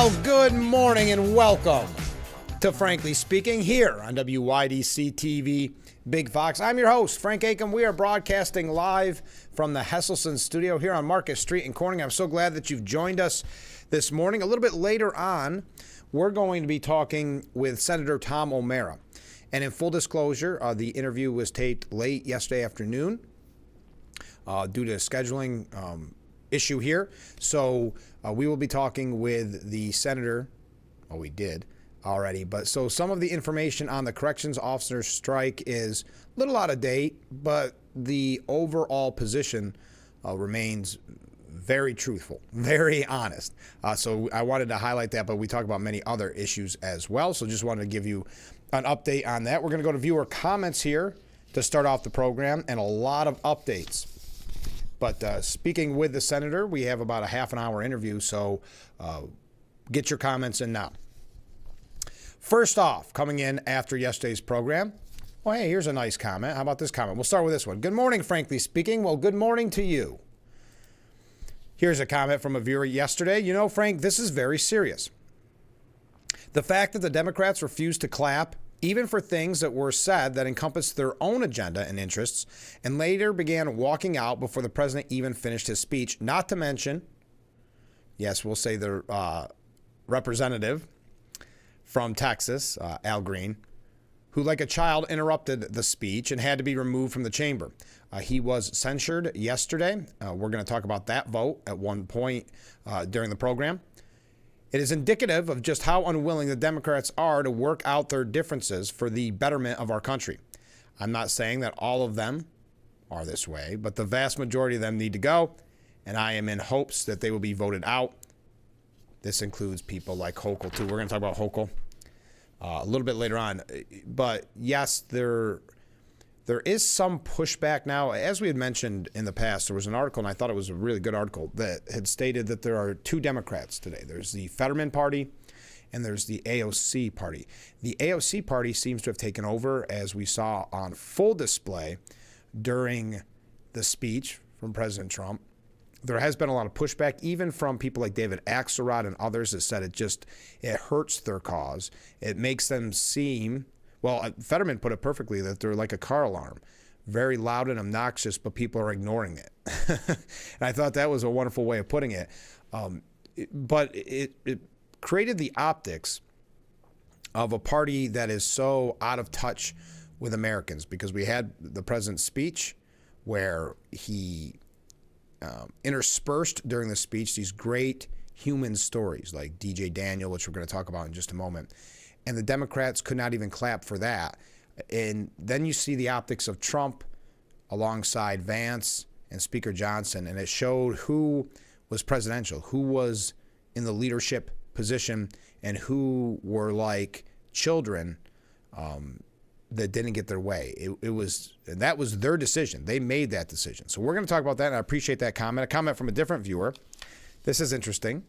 Well, good morning and welcome to Frankly Speaking here on WYDC TV Big Fox. I'm your host, Frank Aiken. We are broadcasting live from the Hesselson studio here on Market Street in Corning. I'm so glad that you've joined us this morning. A little bit later on, we're going to be talking with Senator Tom O'Mara. And in full disclosure, the interview was taped late yesterday afternoon due to a scheduling issue here. So we will be talking with the senator. Oh, we did already. But so some of the information on the corrections officers strike is a little out of date, but the overall position remains very truthful, very honest. So I wanted to highlight that, but we talk about many other issues as well. So just wanted to give you an update on that. We're going to go to viewer comments here to start off the program and a lot of updates. But speaking with the senator, we have about a half an hour interview, so get your comments in now. First off, coming in after yesterday's program, well, hey, here's a nice comment. How about this comment? We'll start with this one. Good morning, Frankly Speaking. Well, good morning to you. Here's a comment from a viewer yesterday. You know, Frank, this is very serious. The fact that the Democrats refused to clap, even for things that were said that encompassed their own agenda and interests, and later began walking out before the president even finished his speech, not to mention, yes, we'll say the representative from Texas, Al Green, who like a child interrupted the speech and had to be removed from the chamber. He was censured yesterday. We're going to talk about that vote at one point during the program. It is indicative of just how unwilling the Democrats are to work out their differences for the betterment of our country. I'm not saying that all of them are this way, but the vast majority of them need to go, and I am in hopes that they will be voted out. This includes people like Hochul, too. We're going to talk about Hochul a little bit later on. But, yes, there is some pushback now. As we had mentioned in the past, there was an article, and I thought it was a really good article, that had stated that there are two Democrats today. There's the Fetterman Party and there's the AOC Party. The AOC Party seems to have taken over, as we saw on full display during the speech from President Trump. There has been a lot of pushback, even from people like David Axelrod and others that said it hurts their cause. It makes them seem... Well, Fetterman put it perfectly, that they're like a car alarm, very loud and obnoxious, but people are ignoring it. And I thought that was a wonderful way of putting it. But it created the optics of a party that is so out of touch with Americans, because we had the president's speech where he interspersed during the speech these great human stories like DJ Daniel, which we're going to talk about in just a moment. And the Democrats could not even clap for that. And then you see the optics of Trump alongside Vance and Speaker Johnson, and it showed who was presidential, who was in the leadership position, and who were like children that didn't get their way. That was their decision. They made that decision. So we're going to talk about that, and I appreciate that comment. A comment from a different viewer. This is interesting.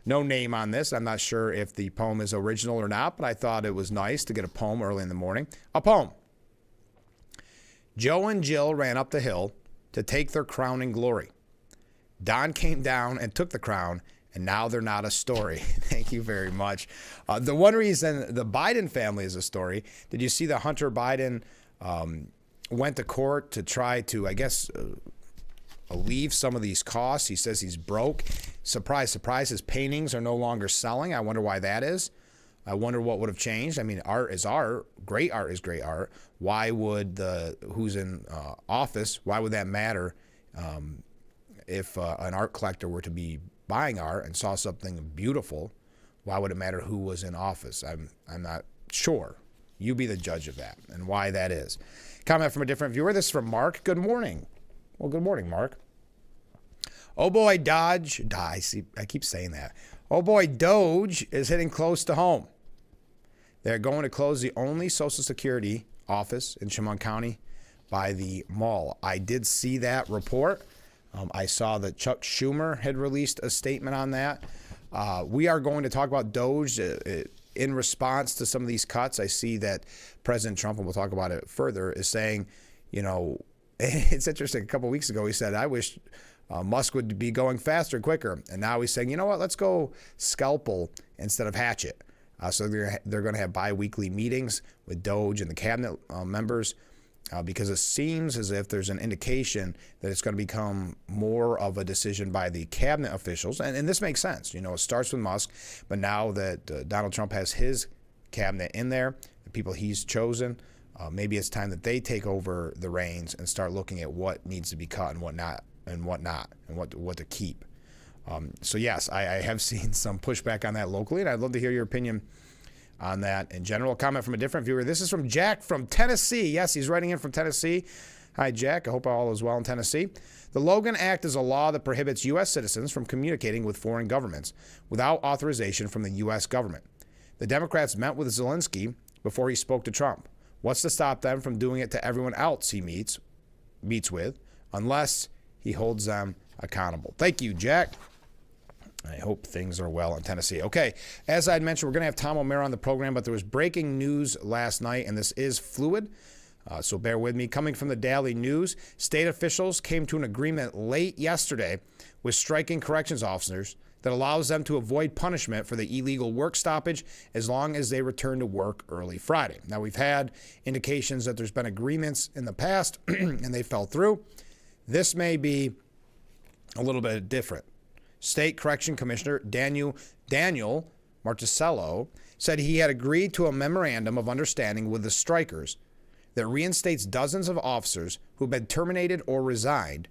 No name on this. I'm not sure if the poem is original or not, but I thought it was nice to get a poem early in the morning. A poem. Joe and Jill ran up the hill to take their crowning glory. Don came down and took the crown, and now they're not a story. Thank you very much. The one reason the Biden family is a story, did you see that Hunter Biden went to court to try to, I guess, alleviate some of these costs? He says he's broke. Surprise, surprise, his paintings are no longer selling. I wonder why that is. I wonder what would have changed. I mean, art is art. Great art is great art. Why would who's in office, why would that matter if an art collector were to be buying art and saw something beautiful? Why would it matter who was in office? I'm not sure. You be the judge of that and why that is. Comment from a different viewer. This is from Mark. Good morning. Well, good morning, Mark. Oh boy, Dodge. I keep saying that. Oh boy, Doge is hitting close to home. They're going to close the only Social Security office in Chemung County by the mall. I did see that report. I saw that Chuck Schumer had released a statement on that. We are going to talk about Doge in response to some of these cuts. I see that President Trump, and we'll talk about it further, is saying, you know, it's interesting. A couple of weeks ago, he said, I wish Musk would be going faster, quicker. And now he's saying, you know what, let's go scalpel instead of hatchet. So they're going to have bi-weekly meetings with Doge and the cabinet members because it seems as if there's an indication that it's going to become more of a decision by the cabinet officials. And this makes sense. You know, it starts with Musk, but now that Donald Trump has his cabinet in there, the people he's chosen, maybe it's time that they take over the reins and start looking at what needs to be cut and what not, and what to keep. So yes, I have seen some pushback on that locally, and I'd love to hear your opinion on that in general. A comment from a different viewer. This is from Jack from Tennessee. Yes, he's writing in from Tennessee. Hi, Jack. I hope all is well in Tennessee. The Logan Act is a law that prohibits U.S. citizens from communicating with foreign governments without authorization from the U.S. government. The Democrats met with Zelensky before he spoke to Trump. What's to stop them from doing it to everyone else he meets with, unless he holds them accountable? Thank you, Jack. I hope things are well in Tennessee. Okay, as I'd mentioned, we're going to have Tom O'Mara on the program, but there was breaking news last night, and this is fluid, so bear with me. Coming from the Daily News, state officials came to an agreement late yesterday with striking corrections officers that allows them to avoid punishment for the illegal work stoppage as long as they return to work early Friday. Now, we've had indications that there's been agreements in the past, and they fell through. This may be a little bit different. State Correction Commissioner Daniel Marticello said he had agreed to a memorandum of understanding with the strikers that reinstates dozens of officers who've been terminated or resigned,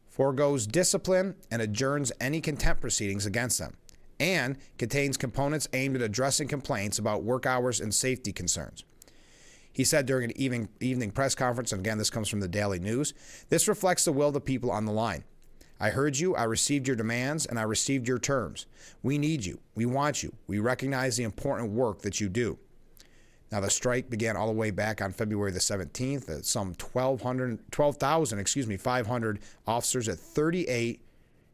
foregoes discipline, and adjourns any contempt proceedings against them, and contains components aimed at addressing complaints about work hours and safety concerns. He said during an evening press conference, and again, this comes from the Daily News, this reflects the will of the people on the line. I heard you, I received your demands, and I received your terms. We need you. We want you. We recognize the important work that you do. Now, the strike began all the way back on February the 17th at some 12,500 officers at 38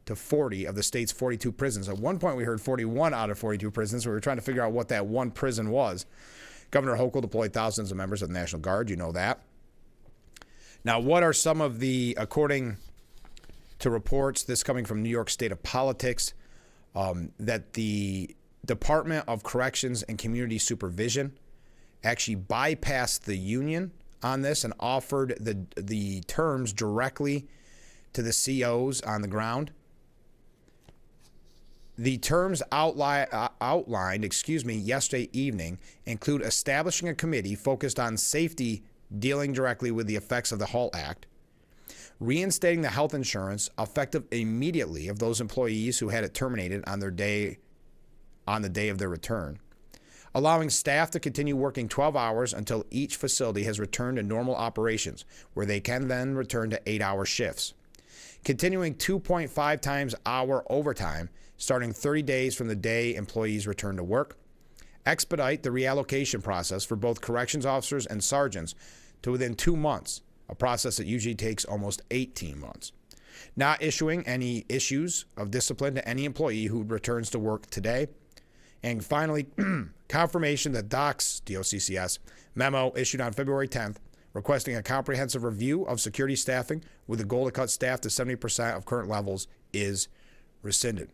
to 40 of the state's 42 prisons. At one point, we heard 41 out of 42 prisons. We were trying to figure out what that one prison was. Governor Hochul deployed thousands of members of the National Guard. You know that. Now, what are some of the, according to reports, this coming from New York State of Politics, that the Department of Corrections and Community Supervision actually bypassed the union on this and offered the terms directly to the COs on the ground. The terms outlined yesterday evening include establishing a committee focused on safety dealing directly with the effects of the HALT Act, reinstating the health insurance effective immediately of those employees who had it terminated on the day of their return, allowing staff to continue working 12 hours until each facility has returned to normal operations, where they can then return to 8-hour shifts, continuing 2.5 times hour overtime starting 30 days from the day employees return to work, expedite the reallocation process for both corrections officers and sergeants to within 2 months, a process that usually takes almost 18 months. Not issuing any issues of discipline to any employee who returns to work today. And finally, confirmation that DOCCS memo issued on February 10th requesting a comprehensive review of security staffing with the goal to cut staff to 70% of current levels is rescinded.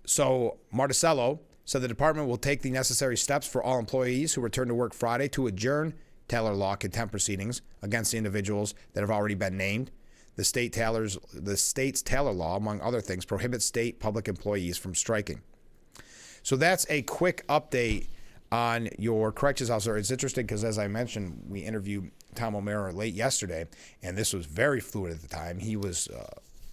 So Marticello said the department will take the necessary steps for all employees who return to work Friday to adjourn Taylor Law contempt proceedings against the individuals that have already been named. The state's Taylor Law, among other things, prohibits state public employees from striking. So that's a quick update on your corrections officer. It's interesting because, as I mentioned, we interviewed Tom O'Mara late yesterday, and this was very fluid at the time. He was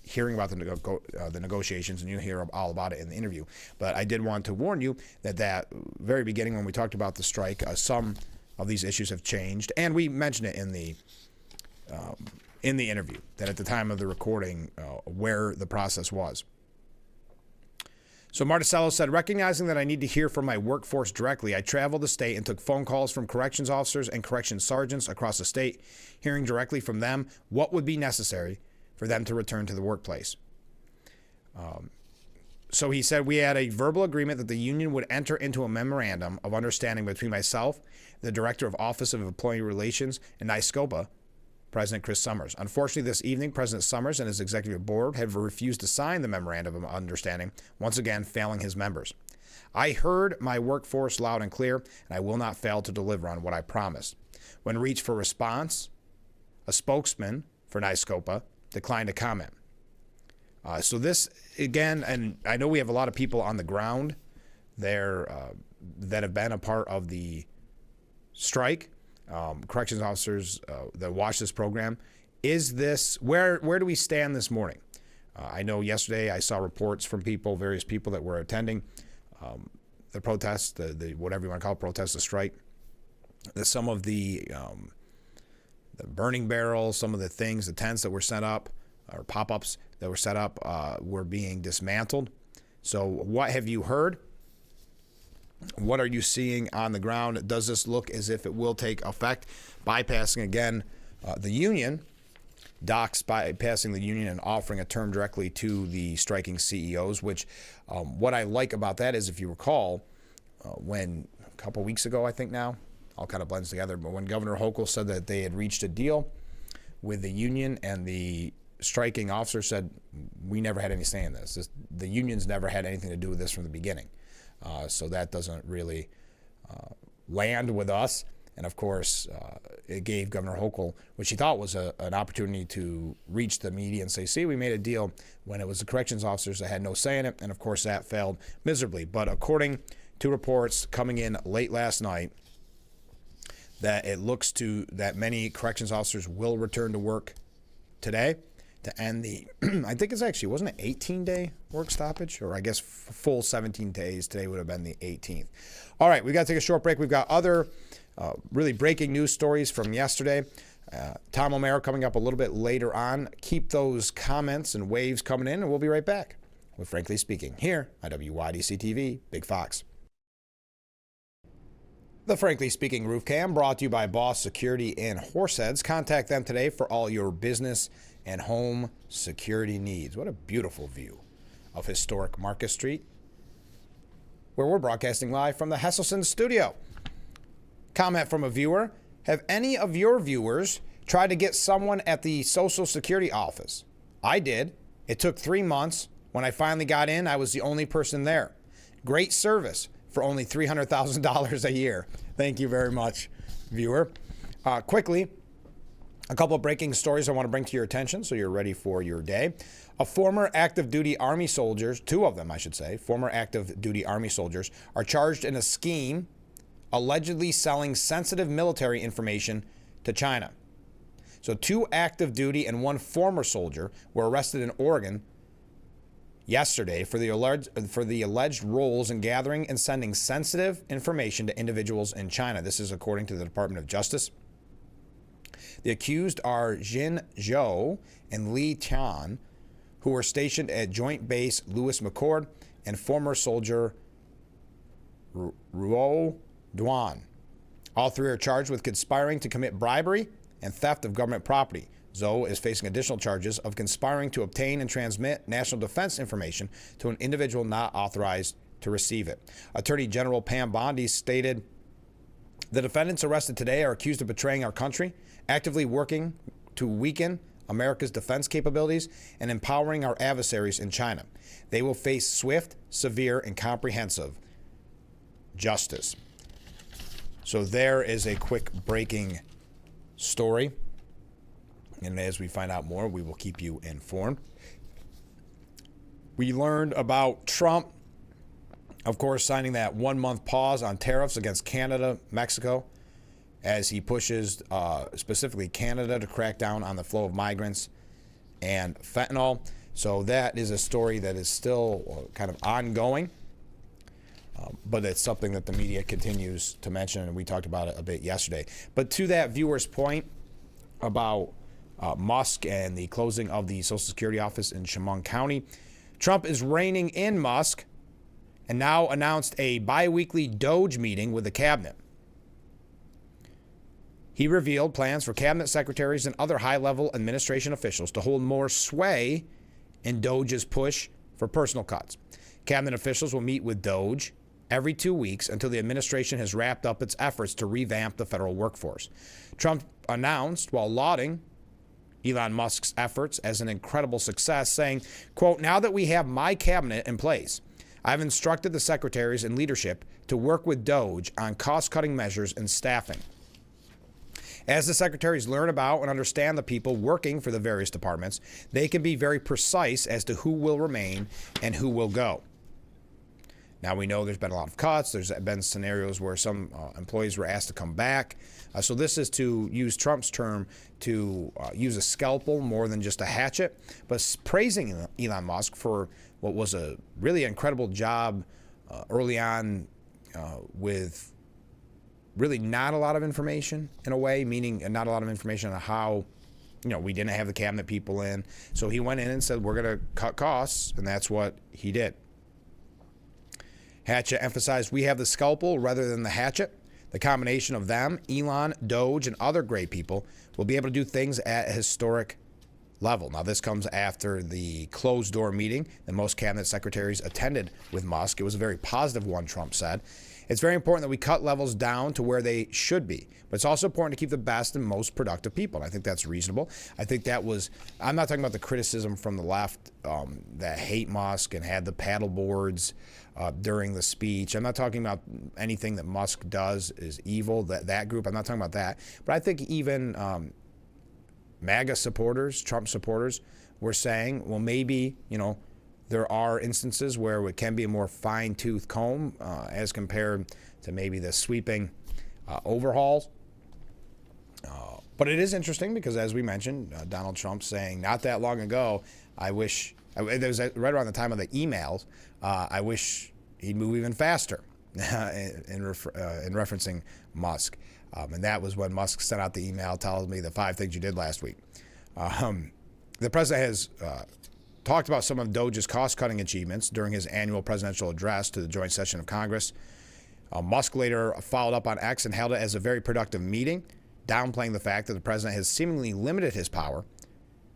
hearing about the negotiations, and you'll hear all about it in the interview. But I did want to warn you that very beginning when we talked about the strike, some of these issues have changed, and we mentioned it in the interview, that at the time of the recording, where the process was. So Marticello said, recognizing that I need to hear from my workforce directly, I traveled the state and took phone calls from corrections officers and corrections sergeants across the state, hearing directly from them what would be necessary for them to return to the workplace. So he said, we had a verbal agreement that the union would enter into a memorandum of understanding between myself, the director of Office of Employee Relations, and NYSCOPA, President Chris Summers. Unfortunately, this evening, President Summers and his executive board have refused to sign the memorandum of understanding, once again failing his members. I heard my workforce loud and clear, and I will not fail to deliver on what I promised. When reached for response, a spokesman for NYSCOPA declined to comment. So this, again, and I know we have a lot of people on the ground there that have been a part of the strike, corrections officers that watch this program. Is this, where do we stand this morning? I know yesterday I saw reports from people, various people that were attending the protest, the whatever you want to call it, protest, the strike, that some of the burning barrels, some of the things, the tents that were set up, or pop-ups that were set up, were being dismantled. So what have you heard? What are you seeing on the ground? Does this look as if it will take effect? Bypassing, again, the union, docs bypassing the union and offering a term directly to the striking CEOs, which what I like about that is, if you recall, when a couple weeks ago, I think now, all kind of blends together, but when Governor Hochul said that they had reached a deal with the union, and the striking officer said, we never had any say in this. The unions never had anything to do with this from the beginning. So that doesn't really land with us. And of course, it gave Governor Hochul, which he thought was an opportunity to reach the media and say, see, we made a deal, when it was the corrections officers that had no say in it. And of course, that failed miserably. But according to reports coming in late last night, that it looks to that many corrections officers will return to work today to end the, I think it's actually, wasn't it 18-day work stoppage? Or I guess full 17 days. Today would have been the 18th. All right, we got to take a short break. We've got other really breaking news stories from yesterday. Tom O'Mara coming up a little bit later on. Keep those comments and waves coming in, and we'll be right back with Frankly Speaking here on WYDC TV, Big Fox. The Frankly Speaking Roof Cam brought to you by Boss Security in Horseheads. Contact them today for all your business and home security needs. What a beautiful view of historic Marcus Street, where we're broadcasting live from the Hesselson studio. Comment from a viewer: have any of your viewers tried to get someone at the Social Security office? I did. It took 3 months. When I finally got in, I was the only person there. Great service for only $300,000 a year. Thank you very much, viewer. Quickly, a couple of breaking stories I want to bring to your attention so you're ready for your day. A former active duty Army soldiers, two of them I should say, former active duty Army soldiers are charged in a scheme allegedly selling sensitive military information to China. So 2 active duty and 1 former soldier were arrested in Oregon yesterday for the alleged roles in gathering and sending sensitive information to individuals in China. This is according to the Department of Justice. The accused are Jin Zhou and Li Tian, who were stationed at Joint Base Lewis McChord, and former soldier Ruo Duan. All 3 are charged with conspiring to commit bribery and theft of government property. Zhou is facing additional charges of conspiring to obtain and transmit national defense information to an individual not authorized to receive it. Attorney General Pam Bondi stated, the defendants arrested today are accused of betraying our country, actively working to weaken America's defense capabilities, and empowering our adversaries in China. They will face swift, severe, and comprehensive justice. So there is a quick breaking story. And as we find out more, we will keep you informed. We learned about Trump, of course, signing that 1-month pause on tariffs against Canada, Mexico, as he pushes specifically Canada to crack down on the flow of migrants and fentanyl. So that is a story that is still kind of ongoing, but it's something that the media continues to mention, and we talked about it a bit yesterday. But to that viewer's point about Musk and the closing of the Social Security office in Chemung County, Trump is reining in Musk and now announced a bi-weekly Doge meeting with the cabinet. He revealed plans for cabinet secretaries and other high-level administration officials to hold more sway in Doge's push for personal cuts. Cabinet officials will meet with Doge every 2 weeks until the administration has wrapped up its efforts to revamp the federal workforce. Trump announced, while lauding Elon Musk's efforts as an incredible success, saying, quote, "Now that we have my cabinet in place, I've instructed the secretaries and leadership to work with Doge on cost-cutting measures and staffing. As the secretaries learn about and understand the people working for the various departments, they can be very precise as to who will remain and who will go." Now, we know there's been a lot of cuts. There's been scenarios where some employees were asked to come back. So this is, to use Trump's term, to use a scalpel more than just a hatchet, but praising Elon Musk for what was a really incredible job early on with really not a lot of information in a way, meaning not a lot of information on how, we didn't have the cabinet people in. So he went in and said, we're going to cut costs, and that's what he did. Hatchet emphasized, we have the scalpel rather than the hatchet. The combination of them, Elon, Doge, and other great people, will be able to do things at a historic level. Now, this comes after the closed-door meeting that most cabinet secretaries attended with Musk. It was a very positive one, Trump said. It's very important that we cut levels down to where they should be, but it's also important to keep the best and most productive people. And I think that's reasonable. I think that was, I'm not talking about the criticism from the left that hate Musk and had the paddle boards during the speech. I'm not talking about anything that Musk does is evil, that group. I'm not talking about that. But I think even MAGA supporters, Trump supporters, were saying, well, maybe, there are instances where it can be a more fine-tooth comb as compared to maybe the sweeping overhauls. But it is interesting because, as we mentioned, Donald Trump saying not that long ago, it was right around the time of the emails, I wish he'd move even faster in referencing Musk. And that was when Musk sent out the email telling me the 5 things you did last week. The president has talked about some of Doge's cost-cutting achievements during his annual presidential address to the joint session of Congress. Musk later followed up on X and hailed it as a very productive meeting, downplaying the fact that the president has seemingly limited his power.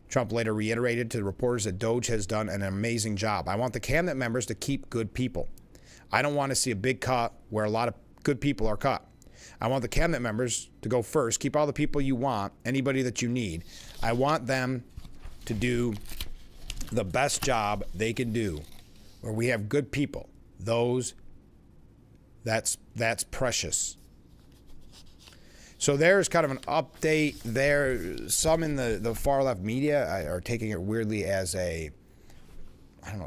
Trump later reiterated to the reporters that Doge has done an amazing job. I want the cabinet members to keep good people. I don't want to see a big cut where a lot of good people are cut. I want the cabinet members to go first. Keep all the people you want, anybody that you need. I want them to do the best job they can do, where we have good people. That's precious. So there's kind of an update there. Some in the far left media are taking it weirdly as a,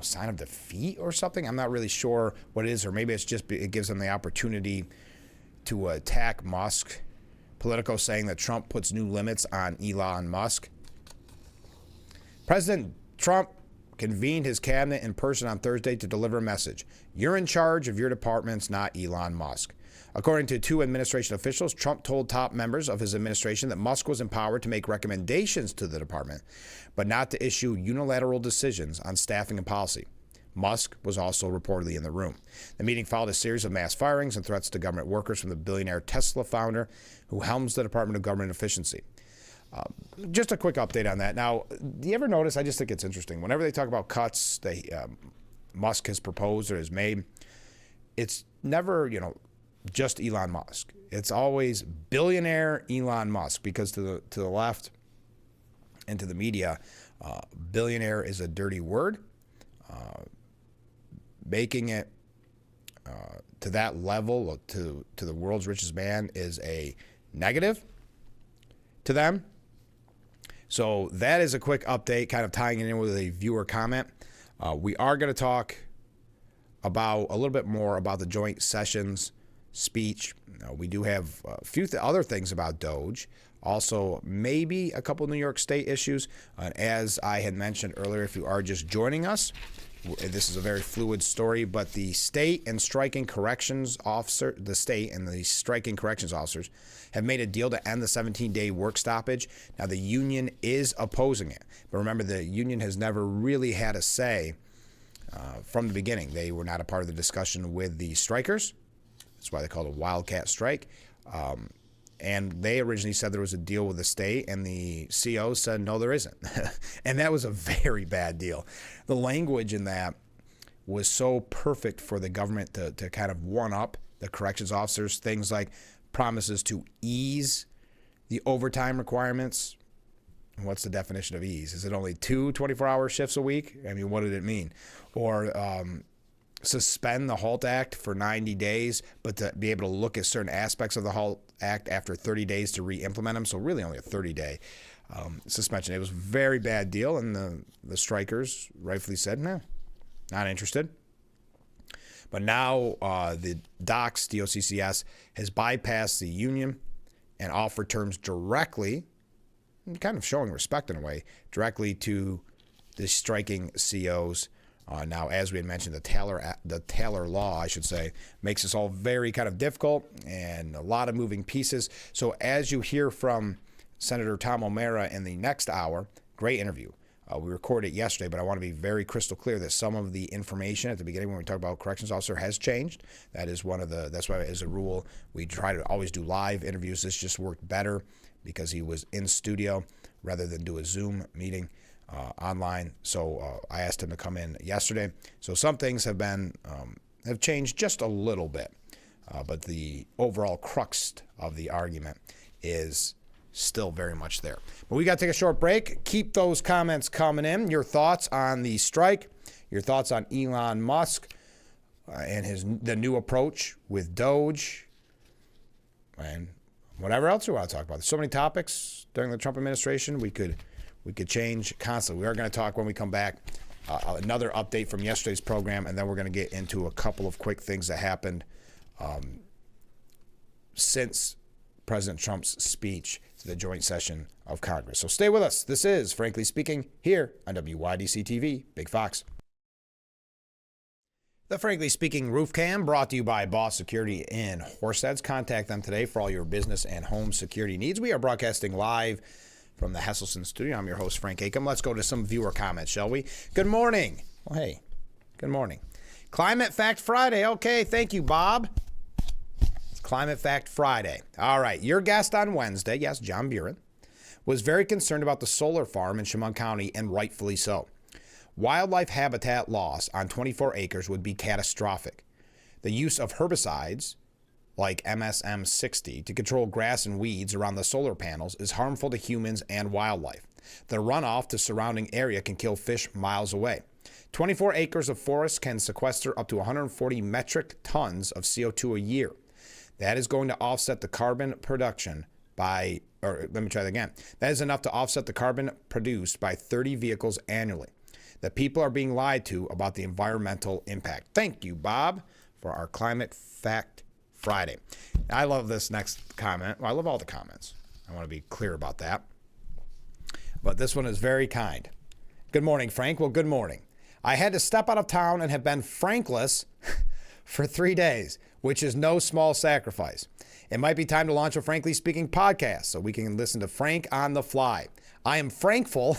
sign of defeat or something. I'm not really sure what it is, or maybe it's just it gives them the opportunity to attack Musk. Politico saying that Trump puts new limits on Elon Musk. President Trump convened his cabinet in person on Thursday to deliver a message. You're in charge of your departments, not Elon Musk. According to 2 administration officials, Trump told top members of his administration that Musk was empowered to make recommendations to the department, but not to issue unilateral decisions on staffing and policy. Musk was also reportedly in the room. The meeting followed a series of mass firings and threats to government workers from the billionaire Tesla founder who helms the Department of Government Efficiency. Just a quick update on that. Now, do you ever notice, I just think it's interesting, whenever they talk about cuts that Musk has proposed or has made, it's never, just Elon Musk. It's always billionaire Elon Musk, because to the left and to the media, billionaire is a dirty word. Making it to that level, to the world's richest man, is a negative to them. So that is a quick update, kind of tying it in with a viewer comment. We are going to talk about a little bit more about the joint sessions speech. We do have a few other things about Doge. Also, maybe a couple New York State issues. As I had mentioned earlier, if you are just joining us, this is a very fluid story, but the state and striking corrections officers have made a deal to end the 17-day work stoppage. Now, the union is opposing it. But remember, the union has never really had a say from the beginning. They were not a part of the discussion with the strikers. That's why they called it a wildcat strike. And they originally said there was a deal with the state, and the CO said, no, there isn't. And that was a very bad deal. The language in that was so perfect for the government to kind of one-up the corrections officers, things like promises to ease the overtime requirements What's the definition of ease? Is it only 2 24-hour shifts a week? I mean, what did it mean? Or suspend the HALT Act for 90 days, but to be able to look at certain aspects of the HALT Act after 30 days to re-implement them. So really only a 30-day suspension. It was a very bad deal, and the strikers rightfully said, no, not interested. But now the docs, DOCCS, has bypassed the union and offered terms directly, kind of showing respect in a way, directly to the striking COs. Now, as we had mentioned, the Taylor law, I should say, makes this all very kind of difficult and a lot of moving pieces. So as you hear from Senator Tom O'Mara in the next hour, great interview. We recorded it yesterday, but I want to be very crystal clear that some of the information at the beginning when we talk about corrections officer has changed. That is that's why as a rule, we try to always do live interviews. This just worked better because he was in studio rather than do a Zoom meeting online. So I asked him to come in yesterday. So some things have changed just a little bit, but the overall crux of the argument is still very much there. But we got to take a short break. Keep those comments coming in. Your thoughts on the strike, your thoughts on Elon Musk and the new approach with Doge, and whatever else you want to talk about. There's so many topics during the Trump administration we could change constantly. We are going to talk when we come back another update from yesterday's program, and then we're going to get into a couple of quick things that happened since President Trump's speech to the joint session of Congress. So stay with us. This is Frankly Speaking here on WYDC TV, Big Fox. The Frankly Speaking Roof Cam brought to you by Boss Security in Horseheads. Contact them today for all your business and home security needs. We are broadcasting live from the Hesselson studio. I'm your host, Frank Acom. Let's go to some viewer comments, shall we? Good morning. Well, hey, good morning. Climate Fact Friday. Okay, thank you, Bob. Climate Fact Friday. All right, your guest on Wednesday, yes, John Buren, was very concerned about the solar farm in Chemung County, and rightfully so. Wildlife habitat loss on 24 acres would be catastrophic. The use of herbicides, like MSM-60, to control grass and weeds around the solar panels is harmful to humans and wildlife. The runoff to surrounding area can kill fish miles away. 24 acres of forest can sequester up to 140 metric tons of CO2 a year. That is going to offset the carbon production That is enough to offset the carbon produced by 30 vehicles annually. The people are being lied to about the environmental impact. Thank you, Bob, for our Climate Fact Friday. I love this next comment. Well, I love all the comments. I want to be clear about that. But this one is very kind. Good morning, Frank. Well, good morning. I had to step out of town and have been Frankless for 3 days, which is no small sacrifice. It might be time to launch a Frankly Speaking podcast so we can listen to Frank on the fly. I am frankful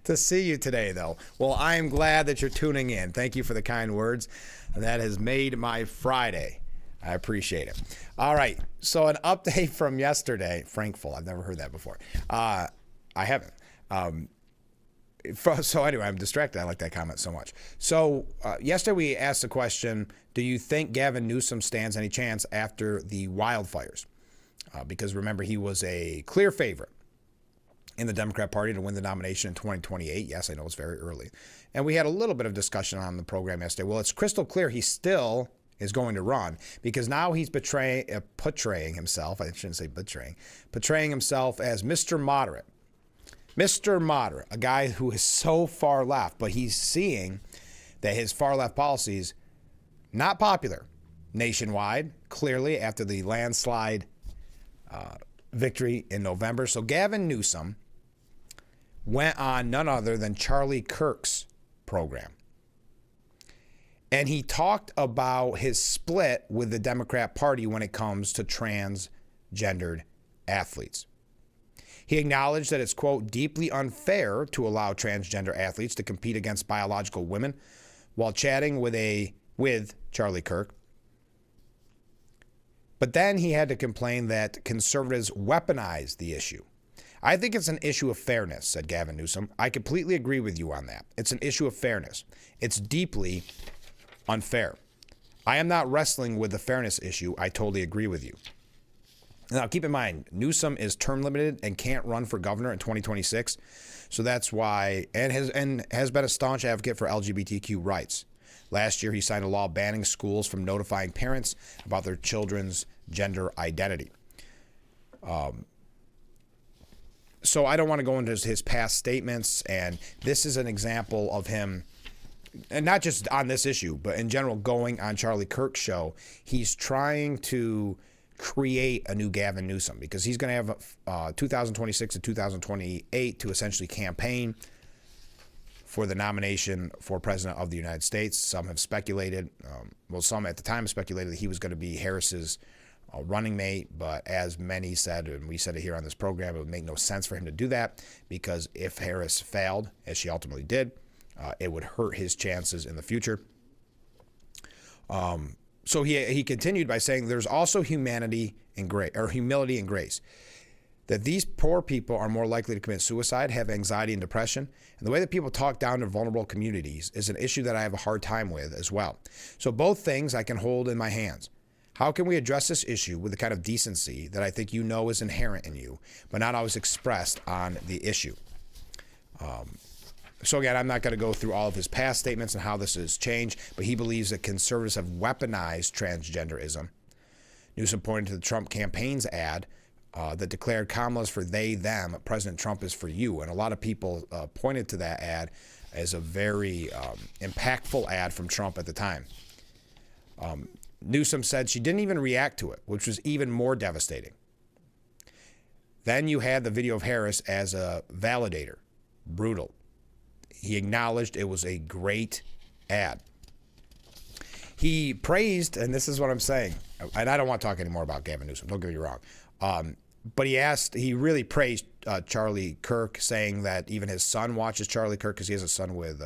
to see you today, though. Well, I am glad that you're tuning in. Thank you for the kind words. That has made my Friday. I appreciate it. All right. So an update from yesterday. Frankful. I've never heard that before. I haven't. So anyway, I'm distracted. I like that comment so much. So yesterday we asked the question, do you think Gavin Newsom stands any chance after the wildfires? Because remember, he was a clear favorite in the Democrat Party to win the nomination in 2028. Yes, I know it's very early. And we had a little bit of discussion on the program yesterday. Well, it's crystal clear he still is going to run because now he's portraying himself. I shouldn't say betraying. Portraying himself as Mr. Moderate. Mr. Moderate, a guy who is so far left, but he's seeing that his far left policies not popular nationwide, clearly after the landslide victory in November. So Gavin Newsom went on none other than Charlie Kirk's program. And he talked about his split with the Democrat Party when it comes to transgendered athletes. He acknowledged that it's, quote, deeply unfair to allow transgender athletes to compete against biological women while chatting with Charlie Kirk. But then he had to complain that conservatives weaponize the issue. I think it's an issue of fairness, said Gavin Newsom. I completely agree with you on that. It's an issue of fairness. It's deeply unfair. I am not wrestling with the fairness issue. I totally agree with you. Now, keep in mind, Newsom is term limited and can't run for governor in 2026. So that's why, and has been a staunch advocate for LGBTQ rights. Last year, he signed a law banning schools from notifying parents about their children's gender identity. So I don't want to go into his past statements, and this is an example of him, and not just on this issue, but in general, going on Charlie Kirk's show. He's trying to create a new Gavin Newsom because he's going to have 2026 to 2028 to essentially campaign for the nomination for president of the United States. Some have speculated, some at the time speculated that he was going to be Harris's running mate, but as many said, and we said it here on this program, it would make no sense for him to do that because if Harris failed, as she ultimately did, it would hurt his chances in the future. So he continued by saying there's also humility and grace. That these poor people are more likely to commit suicide, have anxiety and depression. And the way that people talk down to vulnerable communities is an issue that I have a hard time with as well. So both things I can hold in my hands. How can we address this issue with the kind of decency that I think you know is inherent in you, but not always expressed on the issue? So again, I'm not going to go through all of his past statements and how this has changed, but he believes that conservatives have weaponized transgenderism. Newsom pointed to the Trump campaign's ad that declared Kamala's for they, them, President Trump is for you. And a lot of people pointed to that ad as a very impactful ad from Trump at the time. Newsom said she didn't even react to it, which was even more devastating. Then you had the video of Harris as a validator. Brutal. He acknowledged it was a great ad. He praised, and this is what I'm saying, and I don't want to talk anymore about Gavin Newsom, don't get me wrong, but he really praised Charlie Kirk, saying that even his son watches Charlie Kirk because he has a son with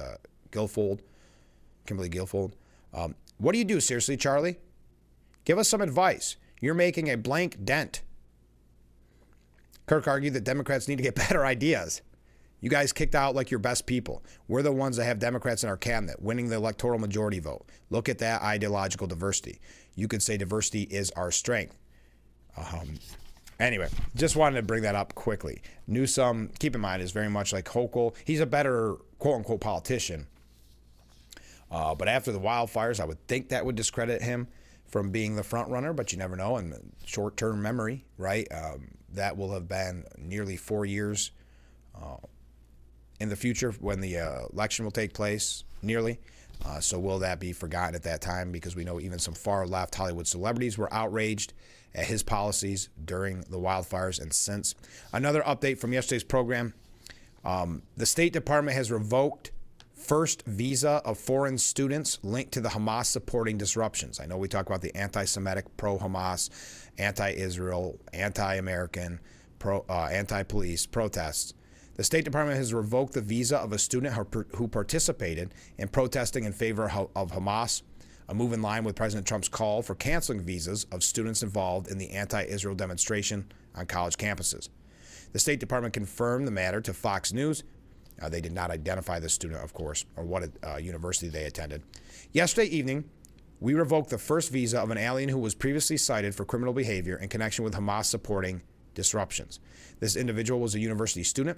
Kimberly Guilfoyle. What do you do, seriously, Charlie? Give us some advice. You're making a blank dent. Kirk argued that Democrats need to get better ideas. You guys kicked out like your best people. We're the ones that have Democrats in our cabinet, winning the electoral majority vote. Look at that ideological diversity. You could say diversity is our strength. Anyway, just wanted to bring that up quickly. Newsom, keep in mind, is very much like Hochul. He's a better quote-unquote politician. But after the wildfires, I would think that would discredit him from being the front runner, but you never know. And short-term memory, right? That will have been nearly 4 years in the future when the election will take place, nearly. So will that be forgotten at that time? Because we know even some far-left Hollywood celebrities were outraged at his policies during the wildfires and since. Another update from yesterday's program. The State Department has revoked first visa of foreign students linked to the Hamas supporting disruptions. I know we talk about the anti-Semitic, pro-Hamas, anti-Israel, anti-American, anti-police protests. The State Department has revoked the visa of a student who participated in protesting in favor of Hamas, a move in line with President Trump's call for canceling visas of students involved in the anti-Israel demonstration on college campuses. The State Department confirmed the matter to Fox News. They did not identify the student, of course, or what university they attended. Yesterday evening, we revoked the first visa of an alien who was previously cited for criminal behavior in connection with Hamas supporting disruptions. This individual was a university student.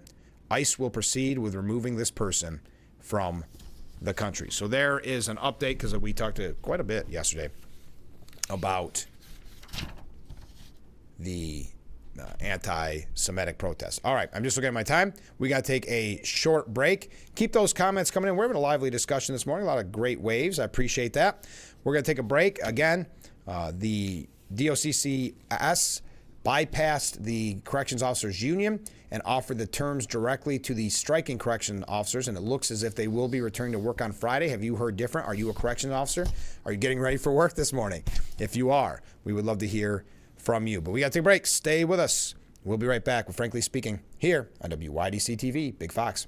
ICE will proceed with removing this person from the country. So there is an update because we talked quite a bit yesterday about the anti-Semitic protests. All right, I'm just looking at my time. We got to take a short break. Keep those comments coming in. We're having a lively discussion this morning. A lot of great waves. I appreciate that. We're going to take a break. Again, the DOCCS bypassed the Corrections Officers Union and offered the terms directly to the striking correction officers, and it looks as if they will be returning to work on Friday. Have you heard different? Are you a corrections officer? Are you getting ready for work this morning? If you are, we would love to hear from you. But we got to take a break. Stay with us. We'll be right back with Frankly Speaking here on WYDC TV, Big Fox.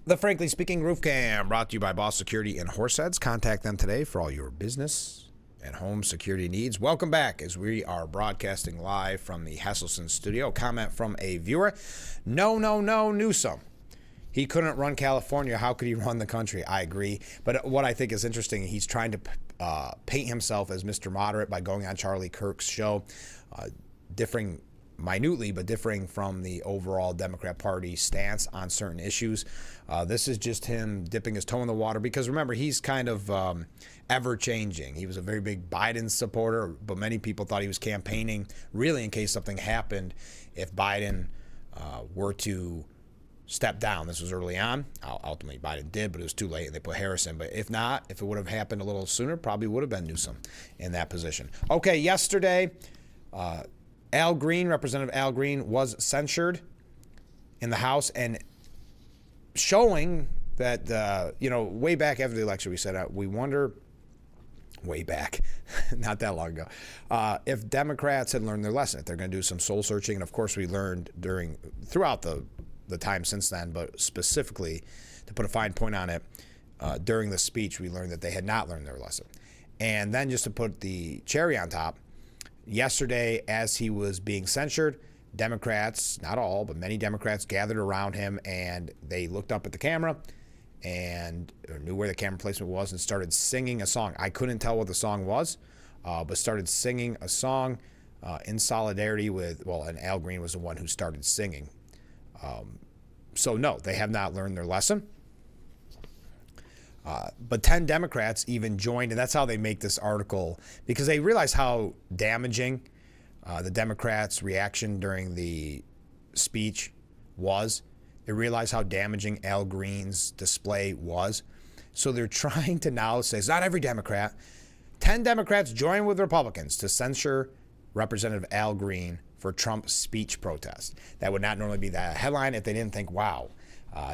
The Frankly Speaking Roof Cam brought to you by Boss Security in Horseheads. Contact them today for all your business and home security needs. Welcome back as we are broadcasting live from the Hesselson studio. Comment from a viewer. No, Newsom. He couldn't run California. How could he run the country? I agree. But what I think is interesting, he's trying to paint himself as Mr. Moderate by going on Charlie Kirk's show, differing minutely, but differing from the overall Democrat Party stance on certain issues. This is just him dipping his toe in the water because, remember, he's kind of ever-changing. He was a very big Biden supporter, but many people thought he was campaigning really in case something happened if Biden were to step down. This was early on. Ultimately, Biden did, but it was too late, and they put Harris in. But if not, if it would have happened a little sooner, probably would have been Newsom in that position. Okay, yesterday, Al Green, Representative Al Green, was censured in the House, and showing that, way back after the election, we said, we wonder, way back, not that long ago, if Democrats had learned their lesson, if they're going to do some soul searching. And of course, we learned throughout the time since then, but specifically to put a fine point on it, during the speech, we learned that they had not learned their lesson. And then just to put the cherry on top, yesterday, as he was being censured, Democrats, not all, but many Democrats gathered around him, and they looked up at the camera and knew where the camera placement was and started singing a song. I couldn't tell what the song was, but started singing a song in solidarity with, and Al Green was the one who started singing. So no, they have not learned their lesson. But 10 Democrats even joined, and that's how they make this article, because they realize how damaging the Democrats' reaction during the speech was. They realize how damaging Al Green's display was. So they're trying to now say, it's not every Democrat. 10 Democrats join with Republicans to censure Representative Al Green for Trump's speech protest. That would not normally be the headline if they didn't think, wow,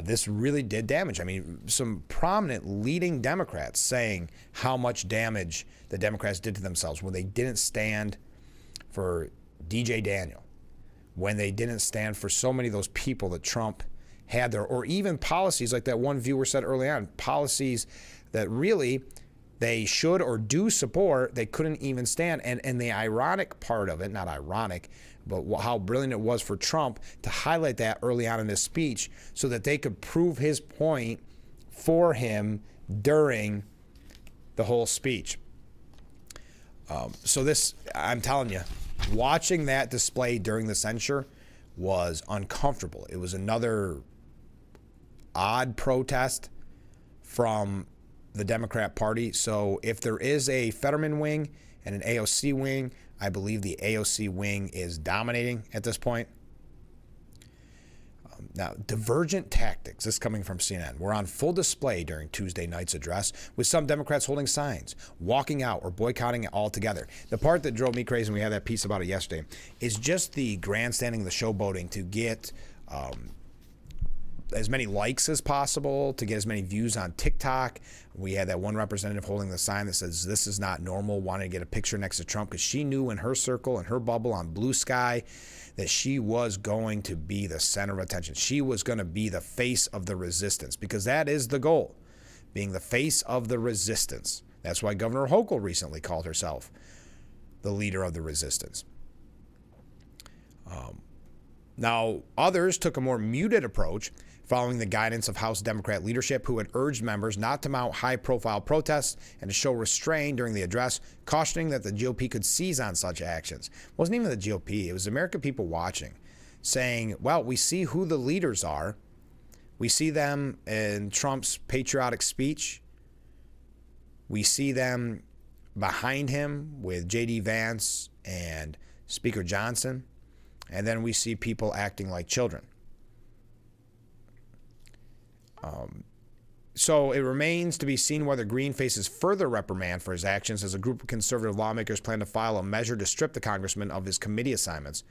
this really did damage. I mean, some prominent leading Democrats saying how much damage the Democrats did to themselves when they didn't stand for DJ Daniel, when they didn't stand for so many of those people that Trump had there, or even policies like that one viewer said early on, policies that really they should or do support, they couldn't even stand. And the ironic part of it, not ironic, but how brilliant it was for Trump to highlight that early on in his speech so that they could prove his point for him during the whole speech. So this, I'm telling you, watching that display during the censure was uncomfortable. It was another odd protest from the Democrat Party. So if there is a Fetterman wing and an AOC wing, I believe the AOC wing is dominating at this point. Now, divergent tactics, this coming from CNN, were on full display during Tuesday night's address, with some Democrats holding signs, walking out, or boycotting it altogether. The part that drove me crazy, and we had that piece about it yesterday, is just the grandstanding, the showboating to get as many likes as possible, to get as many views on TikTok. We had that one representative holding the sign that says, "This is not normal," wanting to get a picture next to Trump because she knew in her circle, in her bubble on Blue Sky, that she was going to be the center of attention. She was going to be the face of the resistance, because that is the goal, being the face of the resistance. That's why Governor Hochul recently called herself the leader of the resistance. Now, others took a more muted approach, following the guidance of House Democrat leadership, who had urged members not to mount high-profile protests and to show restraint during the address, cautioning that the GOP could seize on such actions. It wasn't even the GOP. It was the American people watching, saying, well, we see who the leaders are. We see them in Trump's patriotic speech. We see them behind him with J.D. Vance and Speaker Johnson. And then we see people acting like children. So it remains to be seen whether Green faces further reprimand for his actions, as a group of conservative lawmakers plan to file a measure to strip the congressman of his committee assignments.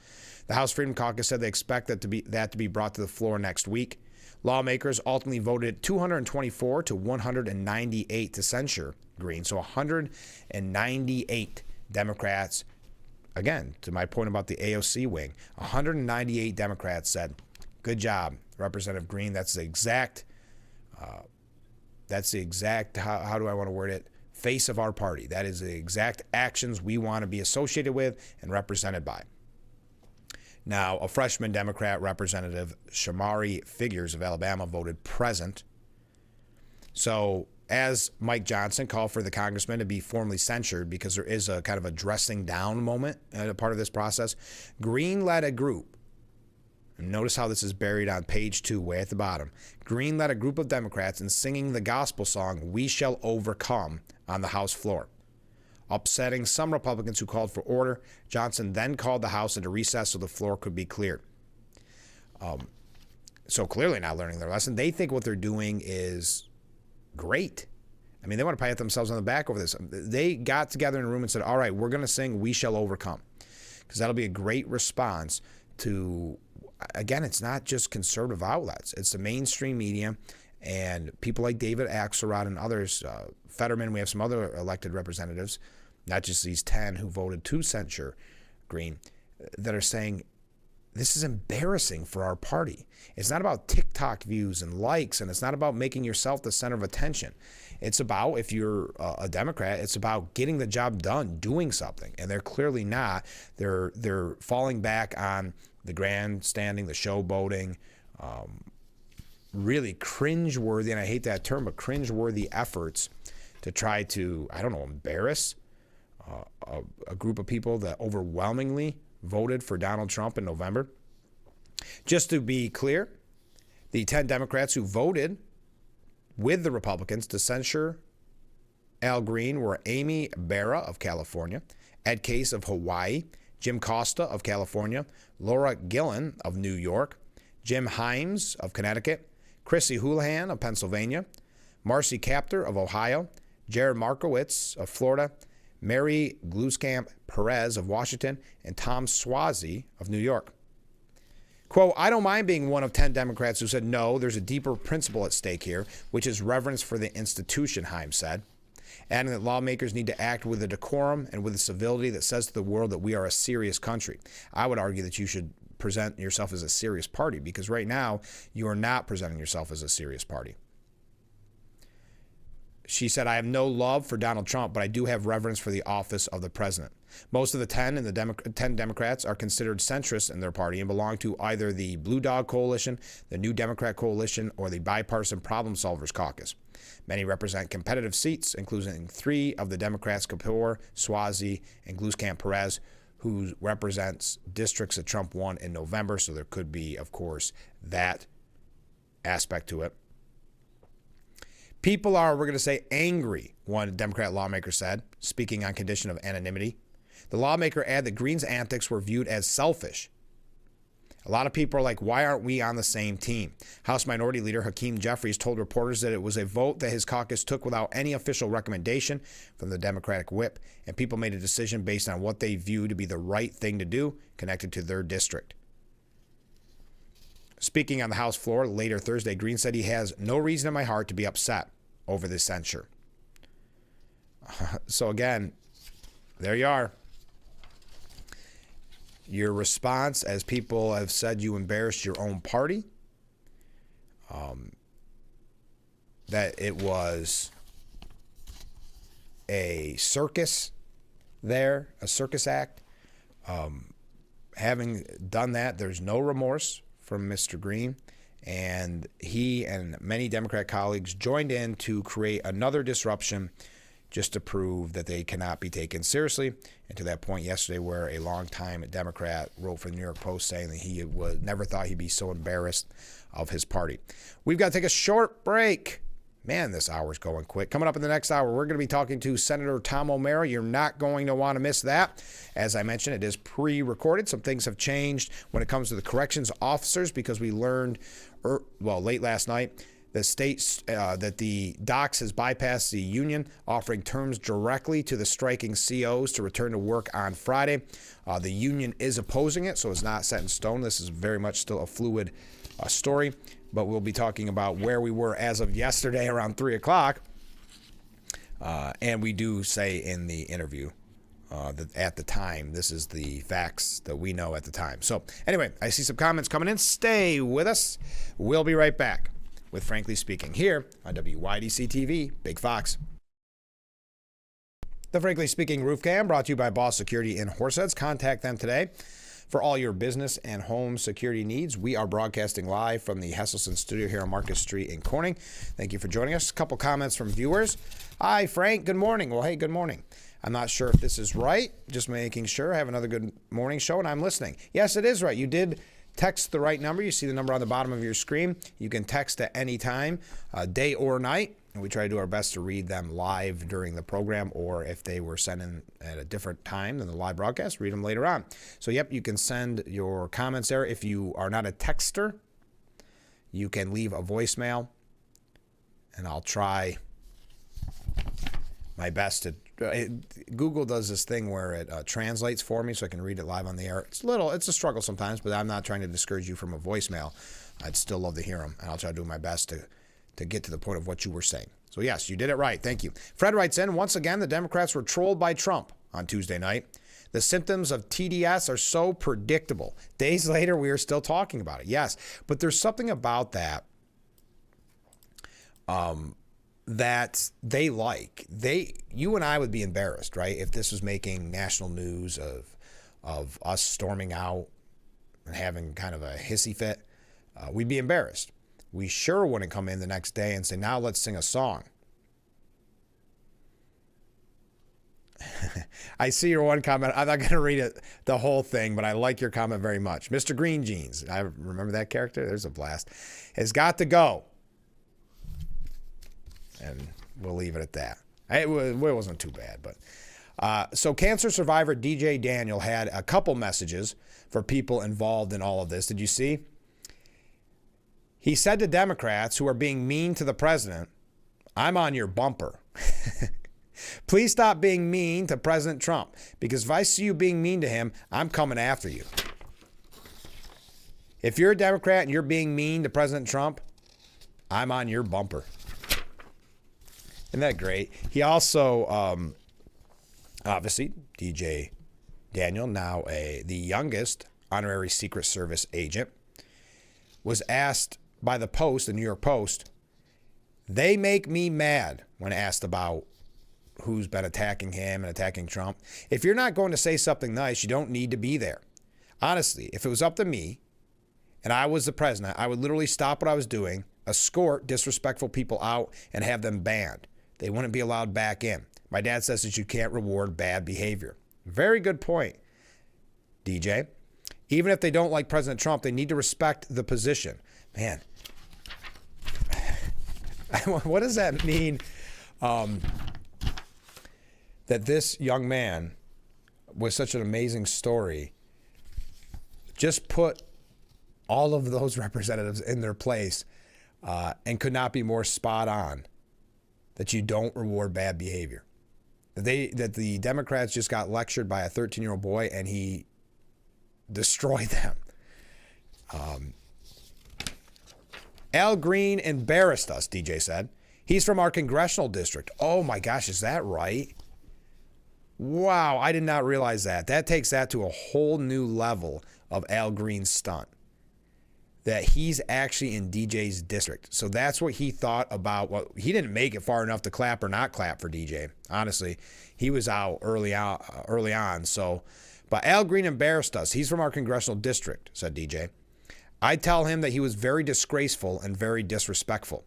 The House Freedom Caucus said they expect that to be brought to the floor next week. Lawmakers ultimately voted 224 to 198 to censure Green. So 198 Democrats, again, to my point about the AOC wing, 198 Democrats said, good job, Representative Green. That's the exact, how do I want to word it, face of our party. That is the exact actions we want to be associated with and represented by. Now, a freshman Democrat, Representative Shamari Figures of Alabama, voted present. So as Mike Johnson called for the congressman to be formally censured because there is a kind of a dressing down moment at a part of this process, Green led a group. And notice how this is buried on page 2, way at the bottom. Green led a group of Democrats in singing the gospel song, "We Shall Overcome," on the House floor, upsetting some Republicans who called for order. Johnson then called the House into recess so the floor could be cleared. So clearly not learning their lesson. They think what they're doing is great. I mean, they want to pat themselves on the back over this. They got together in a room and said, all right, we're going to sing "We Shall Overcome," because that'll be a great response to, again, it's not just conservative outlets. It's the mainstream media and people like David Axelrod and others, Fetterman. We have some other elected representatives, not just these 10 who voted to censure Green, that are saying, this is embarrassing for our party. It's not about TikTok views and likes, and it's not about making yourself the center of attention. It's about, if you're a Democrat, it's about getting the job done, doing something. And they're clearly not. They're falling back on the grandstanding, the showboating, really cringeworthy, and I hate that term, but cringeworthy efforts to try to, I don't know, embarrass a group of people that overwhelmingly voted for Donald Trump in November. Just to be clear, the 10 Democrats who voted with the Republicans to censure Al Green were Amy Barra of California, Ed Case of Hawaii, Jim Costa of California, Laura Gillen of New York, Jim Himes of Connecticut, Chrissy Houlihan of Pennsylvania, Marcy Kaptur of Ohio, Jared Markowitz of Florida, Mary Gluskamp Perez of Washington, and Tom Suozzi of New York. Quote, I don't mind being one of 10 Democrats who said, no, there's a deeper principle at stake here, which is reverence for the institution, Himes said, adding that lawmakers need to act with a decorum and with a civility that says to the world that we are a serious country. I would argue that you should present yourself as a serious party, because right now you are not presenting yourself as a serious party. She said, I have no love for Donald Trump, but I do have reverence for the office of the president. Most of the 10 Democrats are considered centrist in their party and belong to either the Blue Dog Coalition, the New Democrat Coalition, or the Bipartisan Problem Solvers Caucus. Many represent competitive seats, including 3 of the Democrats, Kapur, Suozzi, and Gluskamp Perez, who represents districts that Trump won in November. So there could be, of course, that aspect to it. People are, we're going to say, angry, one Democrat lawmaker said, speaking on condition of anonymity. The lawmaker added that Green's antics were viewed as selfish. A lot of people are like, why aren't we on the same team? House Minority Leader Hakeem Jeffries told reporters that it was a vote that his caucus took without any official recommendation from the Democratic whip, and people made a decision based on what they view to be the right thing to do connected to their district. Speaking on the House floor later Thursday, Green said he has no reason in my heart to be upset over this censure. So again, there you are. Your response, as people have said, you embarrassed your own party. That it was a circus there, a circus act. Having done that, there's no remorse from Mr. Green, and he and many Democrat colleagues joined in to create another disruption just to prove that they cannot be taken seriously. And to that point yesterday, where a longtime Democrat wrote for the New York Post saying that he never thought he'd be so embarrassed of his party. We've got to take a short break. Man, this hour's going quick. Coming up in the next hour, we're going to be talking to Senator Tom O'Mara. You're not going to want to miss that. As I mentioned, it is pre-recorded. Some things have changed when it comes to the corrections officers because we learned, late last night, the states that the docs has bypassed the union, offering terms directly to the striking COs to return to work on Friday. The union is opposing it, so it's not set in stone. This is very much still a fluid story. But we'll be talking about where we were as of yesterday around 3 o'clock. And we do say in the interview that at the time, this is the facts that we know at the time. So anyway, I see some comments coming in. Stay with us. We'll be right back with Frankly Speaking here on WYDC TV, Big Fox. The Frankly Speaking Roof Cam brought to you by Boss Security in Horseheads. Contact them today. For all your business and home security needs, we are broadcasting live from the Hesselson studio here on Market Street in Corning. Thank you for joining us. A couple comments from viewers. Hi, Frank. Good morning. Well, hey, good morning. I'm not sure if this is right. Just making sure. I have another good morning show, and I'm listening. Yes, it is right. You did text the right number. You see the number on the bottom of your screen. You can text at any time, day or night. And we try to do our best to read them live during the program, or if they were sent in at a different time than the live broadcast, read them later on. So, yep, you can send your comments there. If you are not a texter, you can leave a voicemail, and I'll try my best to. Google does this thing where it translates for me so I can read it live on the air. It's a struggle sometimes, but I'm not trying to discourage you from a voicemail. I'd still love to hear them, and I'll try to do my best to get to the point of what you were saying. So, yes, you did it right. Thank you. Fred writes in, once again, the Democrats were trolled by Trump on Tuesday night. The symptoms of TDS are so predictable. Days later, we are still talking about it. Yes, but there's something about that that they like. You and I would be embarrassed, right, if this was making national news of us storming out and having kind of a hissy fit. We'd be embarrassed. We sure wouldn't come in the next day and say, now let's sing a song. I see your one comment. I'm not going to read it, the whole thing, but I like your comment very much. Mr. Green Jeans, I remember that character. There's a blast. Has got to go. And we'll leave it at that. It wasn't too bad. But so cancer survivor DJ Daniel had a couple messages for people involved in all of this. Did you see? He said to Democrats who are being mean to the president, I'm on your bumper. Please stop being mean to President Trump, because if I see you being mean to him, I'm coming after you. If you're a Democrat and you're being mean to President Trump, I'm on your bumper. Isn't that great? He also, obviously, DJ Daniel, now the youngest honorary Secret Service agent, was asked by the Post, the New York Post, they make me mad when asked about who's been attacking him and attacking Trump. If you're not going to say something nice, you don't need to be there. Honestly, if it was up to me and I was the president, I would literally stop what I was doing, escort disrespectful people out, and have them banned. They wouldn't be allowed back in. My dad says that you can't reward bad behavior. Very good point, DJ. Even if they don't like President Trump, they need to respect the position. Man, what does that mean? That this young man with such an amazing story just put all of those representatives in their place and could not be more spot on that you don't reward bad behavior. That the Democrats just got lectured by a 13-year-old boy and he destroyed them. Al Green embarrassed us, DJ said. He's from our congressional district. Oh my gosh, is that right? Wow, I did not realize that. That takes that to a whole new level of Al Green's stunt. That he's actually in DJ's district. So that's what he thought about. Well, he didn't make it far enough to clap or not clap for DJ. Honestly, he was out early on. So, but Al Green embarrassed us. He's from our congressional district, said DJ. I tell him that he was very disgraceful and very disrespectful.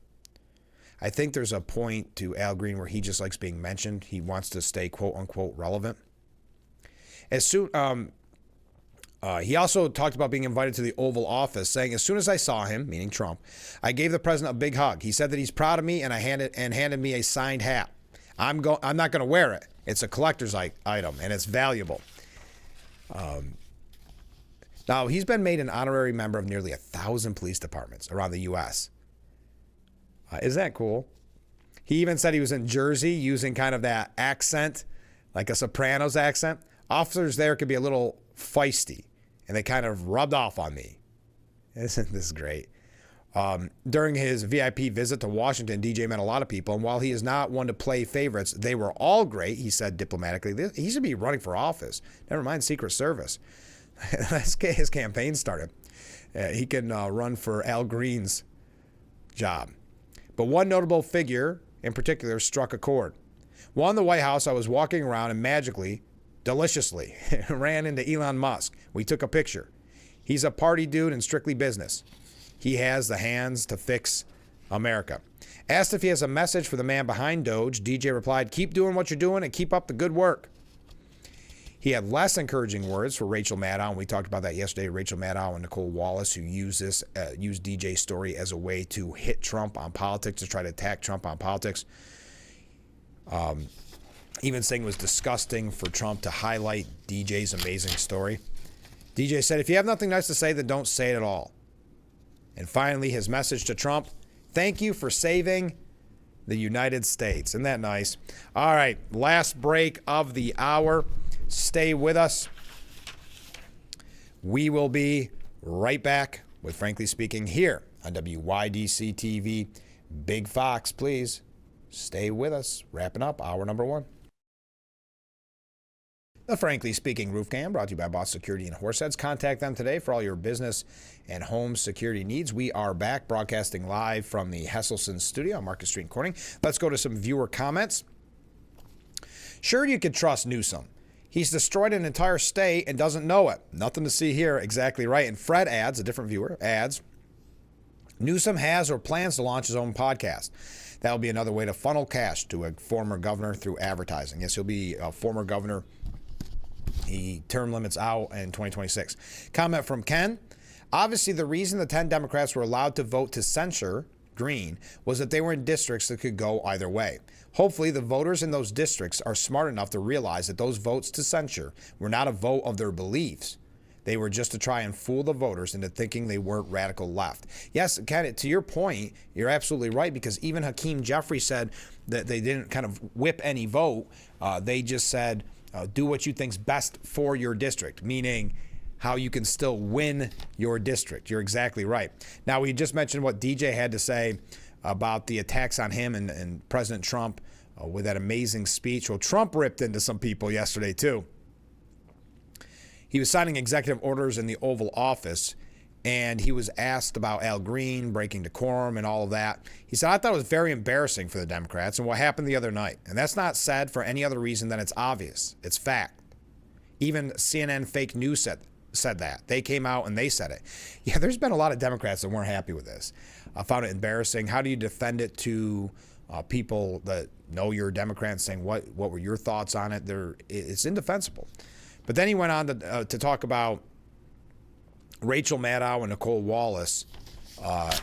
I think there's a point to Al Green where he just likes being mentioned. He wants to stay quote unquote relevant. He also talked about being invited to the Oval Office, saying, as soon as I saw him, meaning Trump, I gave the president a big hug. He said that he's proud of me and handed me a signed hat. I'm not going to wear it. It's a collector's item and it's valuable. Now, he's been made an honorary member of nearly 1,000 police departments around the U.S. Isn't that cool? He even said he was in Jersey using kind of that accent, like a Sopranos accent. Officers there could be a little feisty, and they kind of rubbed off on me. Isn't this great? During his VIP visit to Washington, DJ met a lot of people, and while he is not one to play favorites, they were all great, he said diplomatically. He should be running for office. Never mind Secret Service. Let's get his campaign started. He can run for Al Green's job. But one notable figure in particular struck a chord. While in the White House, I was walking around and magically deliciously. Ran into Elon Musk. We took a picture. He's a party dude and strictly business. He has the hands to fix America. Asked if he has a message for the man behind Doge, DJ replied, keep doing what you're doing and keep up the good work. He had less encouraging words for Rachel Maddow, and we talked about that yesterday. Rachel Maddow and Nicole Wallace, who used DJ's story as a way to hit Trump on politics, to try to attack Trump on politics. Even saying it was disgusting for Trump to highlight DJ's amazing story. DJ said, if you have nothing nice to say, then don't say it at all. And finally, his message to Trump, thank you for saving the United States. Isn't that nice? All right, last break of the hour. Stay with us. We will be right back with Frankly Speaking here on WYDC TV. Big Fox, please stay with us. Wrapping up hour number 1. The Frankly Speaking Roof Cam brought to you by Boss Security and Horseheads. Contact them today for all your business and home security needs. We are back broadcasting live from the Hesselson studio on Market Street in Corning. Let's go to some viewer comments. Sure, you could trust Newsom. He's destroyed an entire state and doesn't know it. Nothing to see here. Exactly right. And Fred adds, a different viewer, adds, Newsom has or plans to launch his own podcast. That will be another way to funnel cash to a former governor through advertising. Yes, he'll be a former governor. He term limits out in 2026. Comment from Ken. Obviously, the reason the 10 Democrats were allowed to vote to censure Green was that they were in districts that could go either way. Hopefully, the voters in those districts are smart enough to realize that those votes to censure were not a vote of their beliefs. They were just to try and fool the voters into thinking they weren't radical left. Yes, Ken, to your point, you're absolutely right, because even Hakeem Jeffrey said that they didn't kind of whip any vote. They just said, do what you think's best for your district, meaning how you can still win your district. You're exactly right. Now, we just mentioned what DJ had to say about the attacks on him and President Trump with that amazing speech. Well, Trump ripped into some people yesterday, too. He was signing executive orders in the Oval Office, and he was asked about Al Green breaking decorum and all of that. He said, I thought it was very embarrassing for the Democrats and what happened the other night. And that's not said for any other reason than it's obvious. It's fact. Even CNN fake news said that. They came out and they said it. Yeah, there's been a lot of Democrats that weren't happy with this. I found it embarrassing. How do you defend it to people that know you're a Democrat and saying, what were your thoughts on it? It's indefensible. But then he went on to talk about Rachel Maddow and Nicole Wallace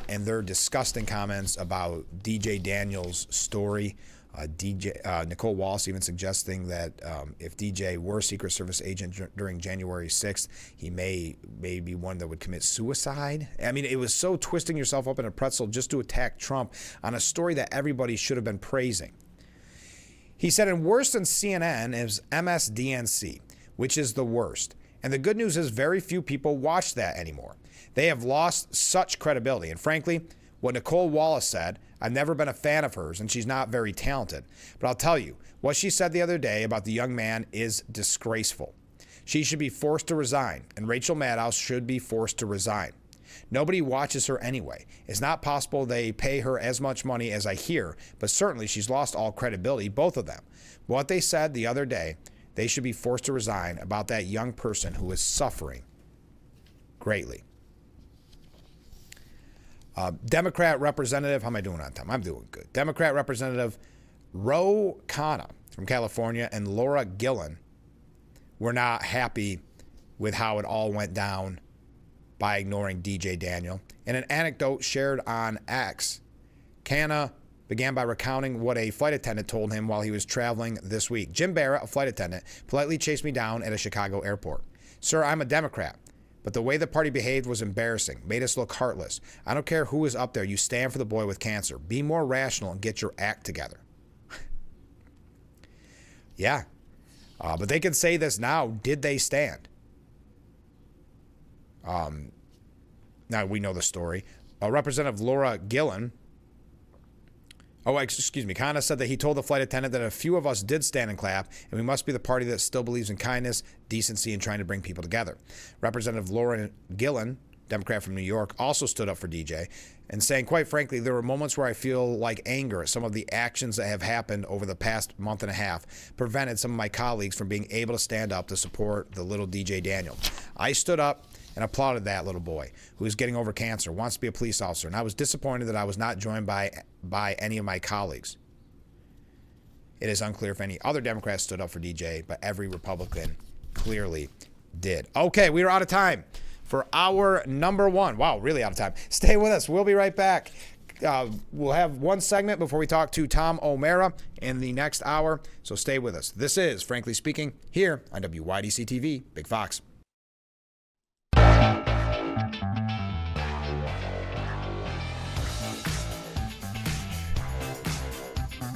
and their disgusting comments about DJ Daniels' story. Nicole Wallace even suggesting that if DJ were a Secret Service agent during January 6th, he may be one that would commit suicide. I mean, it was so twisting yourself up in a pretzel just to attack Trump on a story that everybody should have been praising. He said, and worse than CNN is MSDNC, which is the worst. And the good news is very few people watch that anymore. They have lost such credibility. And frankly, what Nicole Wallace said, I've never been a fan of hers, and she's not very talented. But I'll tell you, what she said the other day about the young man is disgraceful. She should be forced to resign, and Rachel Maddow should be forced to resign. Nobody watches her anyway. It's not possible they pay her as much money as I hear, but certainly she's lost all credibility, both of them. What they said the other day, they should be forced to resign about that young person who is suffering greatly. Democrat Representative, how am I doing on time? I'm doing good. Democrat Representative Ro Khanna from California and Laura Gillen were not happy with how it all went down by ignoring DJ Daniel. In an anecdote shared on X, Khanna began by recounting what a flight attendant told him while he was traveling this week. Jim Barrett, a flight attendant, politely chased me down at a Chicago airport. Sir, I'm a Democrat, but the way the party behaved was embarrassing, made us look heartless. I don't care who is up there. You stand for the boy with cancer. Be more rational and get your act together. Yeah, but they can say this now. Did they stand? Now we know the story. Representative Laura Gillen, Khanna said that he told the flight attendant that a few of us did stand and clap, and we must be the party that still believes in kindness, decency, and trying to bring people together. Representative Laura Gillen Democrat from New York, also stood up for DJ and saying, quite frankly, there were moments where I feel like anger at some of the actions that have happened over the past month and a half prevented some of my colleagues from being able to stand up to support the little DJ Daniel. I stood up and applauded that little boy who is getting over cancer, wants to be a police officer, and I was disappointed that I was not joined by any of my colleagues. It is unclear if any other Democrats stood up for DJ, but every Republican clearly did. Okay, we are out of time for hour number one. Wow, really out of time. Stay with us. We'll be right back. We'll have one segment before we talk to Tom O'Mara in the next hour, so stay with us. This is Frankly Speaking here on WYDC TV, Big Fox.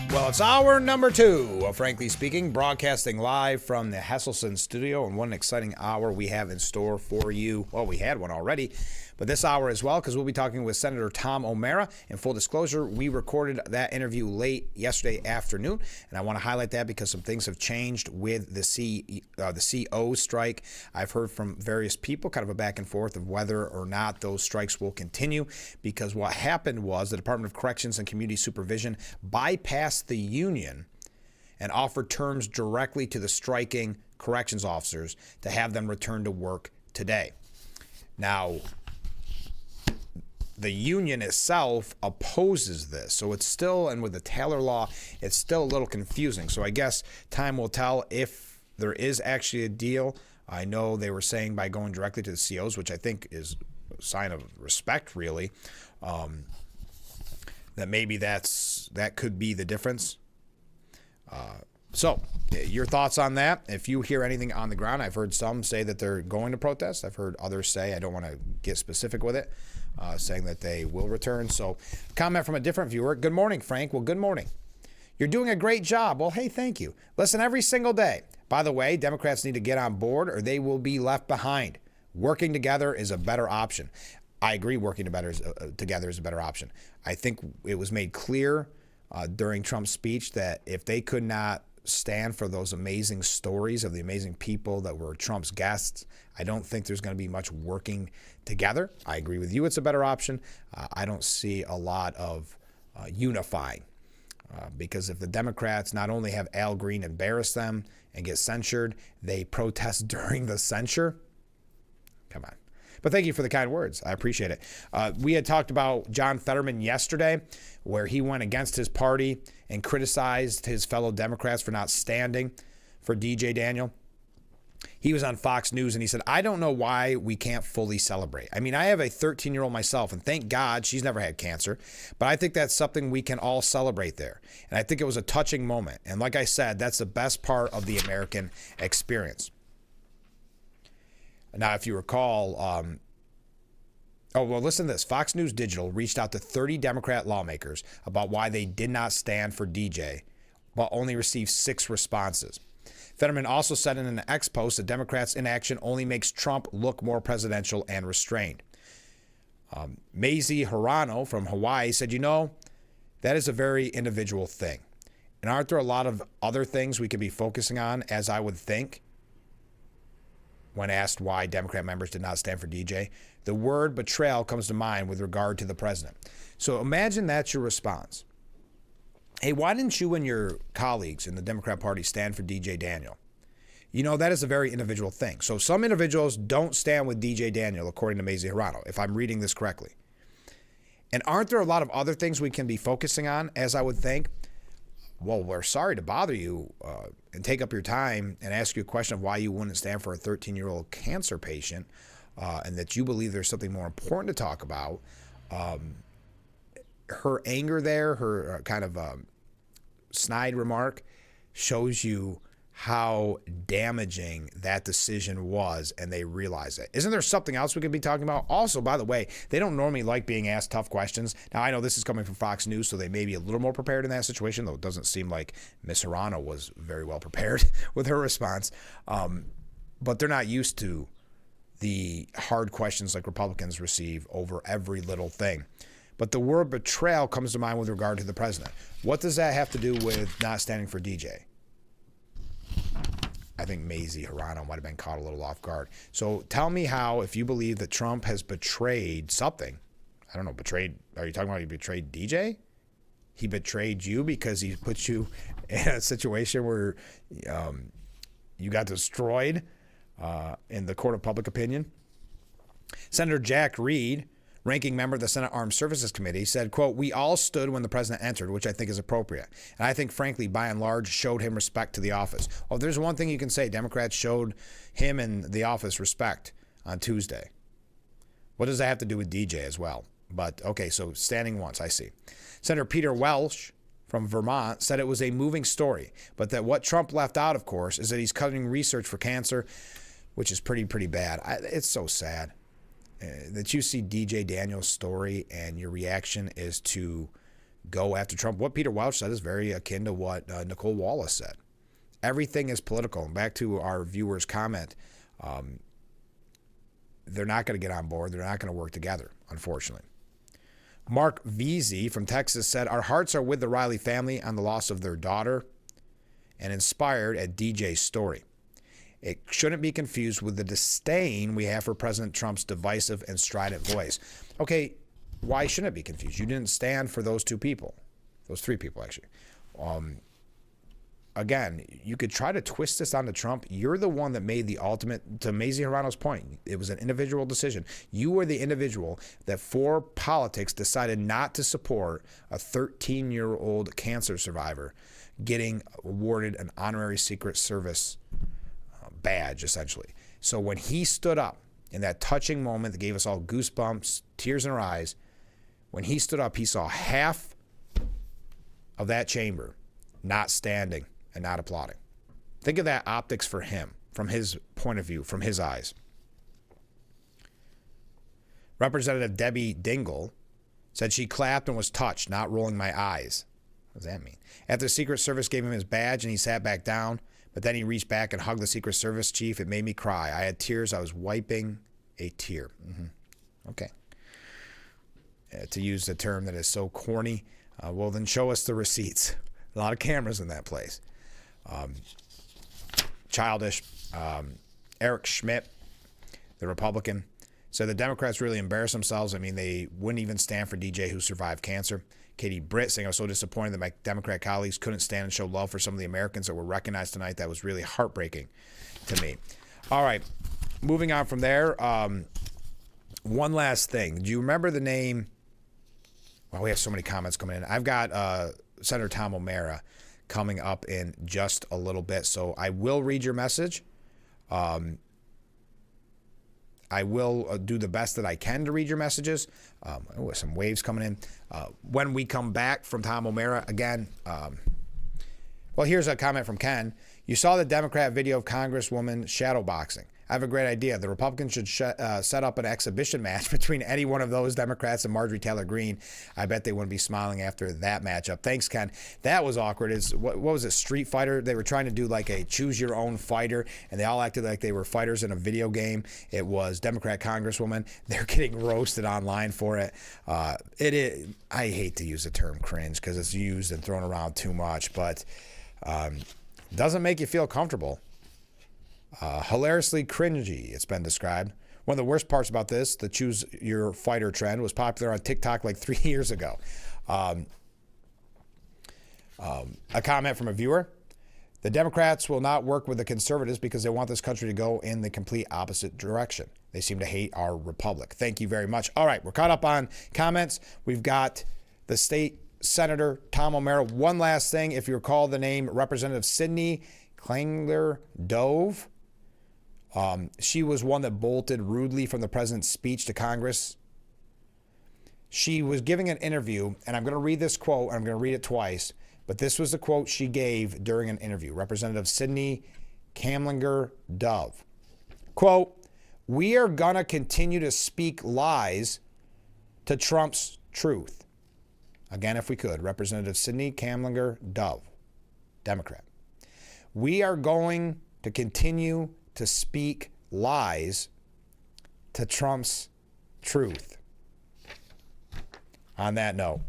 Well, it's hour number two of Frankly Speaking, broadcasting live from the Hesselson studio, and what an exciting hour we have in store for you. Well, we had one already, but this hour as well, because we'll be talking with Senator Tom O'Mara. In full disclosure, we recorded that interview late yesterday afternoon, and I want to highlight that because some things have changed with the CO strike. I've heard from various people, kind of a back and forth of whether or not those strikes will continue, because what happened was the Department of Corrections and Community Supervision bypassed the union and offered terms directly to the striking corrections officers to have them return to work today. Now, the union itself opposes this, so it's still, and with the Taylor law, it's still a little confusing. So I guess time will tell if there is actually a deal. I know they were saying by going directly to the COs, which I think is a sign of respect, really, that maybe that could be the difference. So your thoughts on that? If you hear anything on the ground, I've heard some say that they're going to protest. I've heard others say, I don't want to get specific with it, saying that they will return. So comment from a different viewer. Good morning, Frank. Well, good morning. You're doing a great job. Well, hey, thank you. Listen every single day. By the way, Democrats need to get on board or they will be left behind. Working together is a better option. I agree working together is a better option. I think it was made clear during Trump's speech that if they could not stand for those amazing stories of the amazing people that were Trump's guests, I don't think there's going to be much working together. I agree with you. It's a better option. I don't see a lot of unifying because if the Democrats not only have Al Green embarrass them and get censured, they protest during the censure. Come on. But thank you for the kind words. I appreciate it. We had talked about John Fetterman yesterday, where he went against his party and criticized his fellow Democrats for not standing for DJ Daniel. He was on Fox News and he said, I don't know why we can't fully celebrate. I mean, I have a 13-year-old myself, and thank God she's never had cancer, but I think that's something we can all celebrate there. And I think it was a touching moment. And like I said, that's the best part of the American experience. Now, if you recall, listen to this. Fox News Digital reached out to 30 Democrat lawmakers about why they did not stand for DJ, but only received 6 responses. Fetterman also said in an X post that Democrats' inaction only makes Trump look more presidential and restrained. Mazie Hirano from Hawaii said, that is a very individual thing. And aren't there a lot of other things we could be focusing on, as I would think? When asked why Democrat members did not stand for DJ, the word betrayal comes to mind with regard to the president. So imagine that's your response. Hey, why didn't you and your colleagues in the Democrat Party stand for DJ Daniel? That is a very individual thing. So some individuals don't stand with DJ Daniel, according to Mazie Hirano, if I'm reading this correctly. And aren't there a lot of other things we can be focusing on, as I would think? Well, we're sorry to bother you and take up your time and ask you a question of why you wouldn't stand for a 13-year-old cancer patient and that you believe there's something more important to talk about. Her anger there, her kind of snide remark shows you how damaging that decision was, and they realize it. Isn't there something else we could be talking about? Also, by the way, they don't normally like being asked tough questions. Now, I know this is coming from Fox News, so they may be a little more prepared in that situation, though it doesn't seem like Ms. Hirano was very well prepared with her response. But they're not used to the hard questions like Republicans receive over every little thing. But the word betrayal comes to mind with regard to the president. What does that have to do with not standing for DJ? I think Mazie Hirono might have been caught a little off guard. So tell me how, if you believe that Trump has betrayed something, I don't know, betrayed, are you talking about he betrayed DJ? He betrayed you because he put you in a situation where you got destroyed in the court of public opinion? Senator Jack Reed, ranking member of the Senate Armed Services Committee, said, quote, "We all stood when the president entered, which I think is appropriate. And I think, frankly, by and large, showed him respect to the office." Well, if there's one thing you can say, Democrats showed him and the office respect on Tuesday. What does that have to do with DJ as well? But, okay, so standing once, I see. Senator Peter Welch from Vermont said it was a moving story, but that what Trump left out, of course, is that he's cutting research for cancer, which is pretty bad. It's so sad. That you see DJ Daniels' story and your reaction is to go after Trump. What Peter Welch said is very akin to what Nicole Wallace said. Everything is political. And back to our viewer's comment, they're not going to get on board. They're not going to work together, unfortunately. Mark Veazey from Texas said, "Our hearts are with the Riley family on the loss of their daughter and inspired at DJ's story. It shouldn't be confused with the disdain we have for President Trump's divisive and strident voice." Okay, why shouldn't it be confused? You didn't stand for those two people. Those three people, actually. Again, you could try to twist this onto Trump. You're the one that made the ultimate, to Mazie Hirono's point, it was an individual decision. You were the individual that for politics decided not to support a 13-year-old cancer survivor getting awarded an honorary Secret Service badge, essentially. So when he stood up in that touching moment that gave us all goosebumps, tears in our eyes, when he stood up, he saw half of that chamber not standing and not applauding. Think of that optics for him, from his point of view, from his eyes. Representative Debbie Dingell said she clapped and was touched, not rolling my eyes. What does that mean? After the Secret Service gave him his badge and he sat back down, but then he reached back and hugged the Secret Service chief. It made me cry. I had tears. I was wiping a tear. Okay. To use the term that is so corny, well, then show us the receipts. A lot of cameras in that place. Childish. Eric Schmidt, the Republican, said the Democrats really embarrassed themselves. I mean, they wouldn't even stand for DJ, who survived cancer. Katie Britt saying, "I was so disappointed that my Democrat colleagues couldn't stand and show love for some of the Americans that were recognized tonight. That was really heartbreaking to me." All right, moving on from there. One last thing. Do you remember the name? Well, we have so many comments coming in. I've got Senator Tom O'Mara coming up in just a little bit, so I will read your message. I will do the best that I can to read your messages. Some waves coming in. When we come back from Tom O'Mara, again, well, here's a comment from Ken. "You saw the Democrat video of Congresswoman shadowboxing. I have a great idea. The Republicans should set up an exhibition match between any one of those Democrats and Marjorie Taylor Greene. I bet they wouldn't be smiling after that matchup." Thanks, Ken. That was awkward. What was it, Street Fighter? They were trying to do like a choose your own fighter, and they all acted like they were fighters in a video game. It was Democrat Congresswoman. They're getting roasted online for it. It is. I hate to use the term cringe because it's used and thrown around too much, but doesn't make you feel comfortable. Hilariously cringy, it's been described. One of the worst parts about this, the choose your fighter trend, was popular on TikTok like 3 years ago. A comment from a viewer: "The Democrats will not work with the conservatives because they want this country to go in the complete opposite direction. They seem to hate our republic." Thank you very much. All right, we're caught up on comments. We've got the state senator, Tom O'Mara. One last thing, if you recall the name, Representative Sidney Klingler-Dove. She was one that bolted rudely from the president's speech to Congress. She was giving an interview, and I'm going to read this quote, and I'm going to read it twice, but this was the quote she gave during an interview. Representative Sidney Kamlinger-Dove. Quote, "We are going to continue to speak lies to Trump's truth." Again, if we could, Representative Sidney Kamlinger-Dove, Democrat. "We are going to continue to speak lies to Trump's truth." On that note,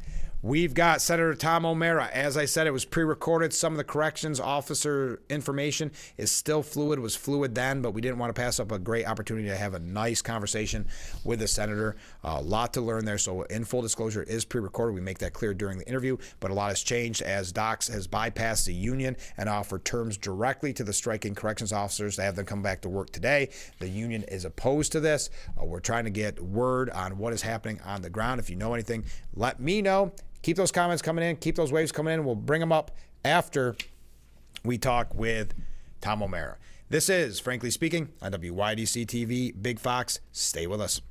We've got Senator Tom O'Mara. As I said, it was pre-recorded. Some of the corrections officer information is still fluid, was fluid then, but we didn't want to pass up a great opportunity to have a nice conversation with the senator. A lot to learn there, so in full disclosure, it is pre-recorded. We make that clear during the interview, but a lot has changed as DOCS has bypassed the union and offered terms directly to the striking corrections officers to have them come back to work today. The union is opposed to this. We're trying to get word on what is happening on the ground. If you know anything, let me know. Keep those comments coming in. Keep those waves coming in. We'll bring them up after we talk with Tom O'Mara. This is Frankly Speaking on WYDC TV. Big Fox, stay with us.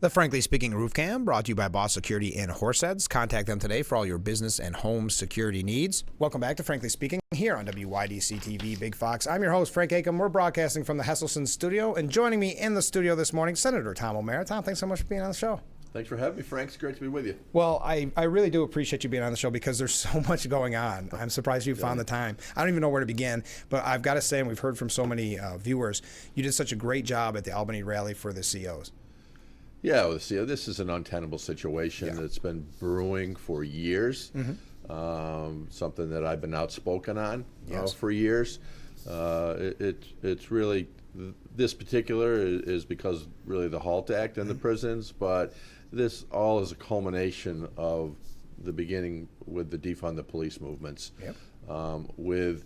The Frankly Speaking Roof Cam brought to you by Boss Security in Horseheads. Contact them today for all your business and home security needs. Welcome back to Frankly Speaking here on WYDC TV Big Fox. I'm your host, Frank Acom. We're broadcasting from the Hesselson studio, and joining me in the studio this morning, Senator Tom O'Mara. Tom, thanks so much for being on the show. Thanks for having me, Frank. It's great to be with you. Well, I really do appreciate you being on the show because there's so much going on. I'm surprised you found the time. I don't even know where to begin, but I've got to say, and we've heard from so many viewers, you did such a great job at the Albany rally for the COs. Yeah, well, this is an untenable situation that's been brewing for years. Something that I've been outspoken on for years. It's really, this particular is because really the HALT Act and the prisons, but this all is a culmination of the beginning with the defund the police movements, with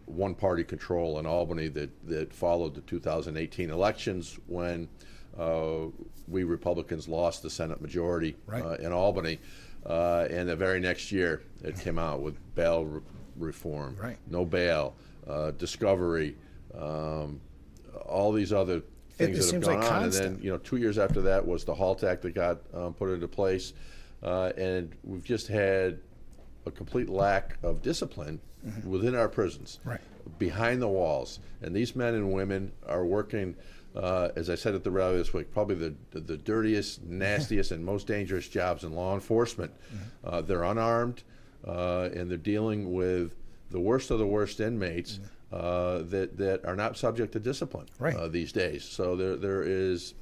one-party control in Albany that followed the 2018 elections when we Republicans lost the Senate majority in Albany. And the very next year it came out with bail reform, no bail, discovery, all these other things that have gone on. And then 2 years after that was the HALT Act that got put into place. And we've just had a complete lack of discipline within our prisons, behind the walls. And these men and women are working, as I said at the rally this week, probably the dirtiest, nastiest, and most dangerous jobs in law enforcement. They're unarmed, and they're dealing with the worst of the worst inmates that are not subject to discipline these days. So there is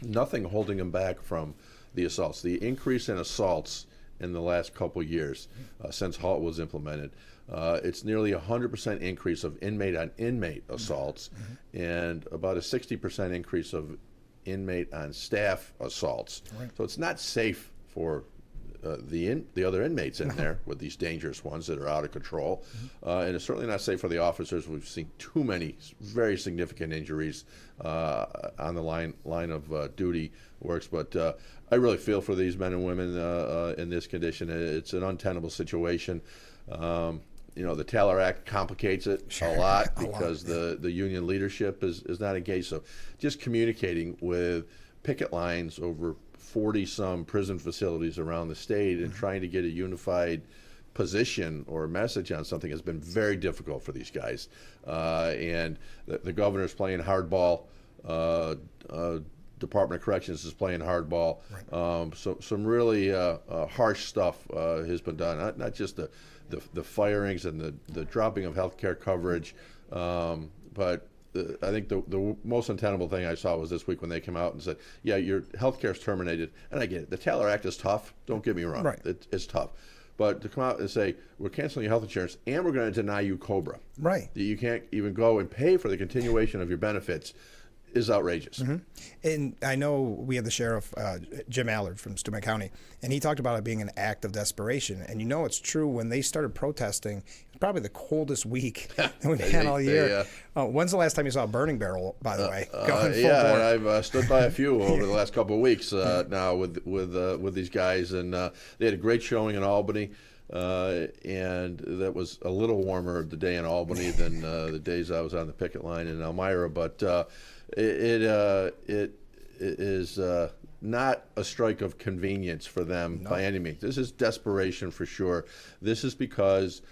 nothing holding them back from the assaults. The increase in assaults in the last couple years since HALT was implemented, it's nearly 100% increase of inmate-on-inmate assaults, and about a 60% increase of inmate-on-staff assaults. So it's not safe for the other inmates in there with these dangerous ones that are out of control, and it's certainly not safe for the officers. We've seen too many very significant injuries on the line of duty works, but I really feel for these men and women in this condition. It's an untenable situation. The Taylor Act complicates it a lot because the union leadership is not engaged. So just communicating with picket lines over 40-some prison facilities around the state and trying to get a unified position or message on something has been very difficult for these guys. And the governor's playing hardball. Department of Corrections is playing hardball. So some really harsh stuff has been done. Not just the firings and the dropping of health care coverage, but I think the most untenable thing I saw was this week when they came out and said, yeah, your health care is terminated. And I get it. The Taylor Act is tough. Don't get me wrong. It's tough. But to come out and say, we're canceling your health insurance and we're going to deny you COBRA. That you can't even go and pay for the continuation of your benefits is outrageous. And I know we have the sheriff, Jim Allard from Steuben County, and he talked about it being an act of desperation. And it's true, when they started protesting, it's probably the coldest week that we've had all year. When's the last time you saw a burning barrel, by the way? And I've stood by a few over the last couple of weeks now with these guys, and they had a great showing in Albany. And that was a little warmer the day in Albany than the days I was on the picket line in Elmira, but it is not a strike of convenience for them by any means. This is desperation for sure. This is because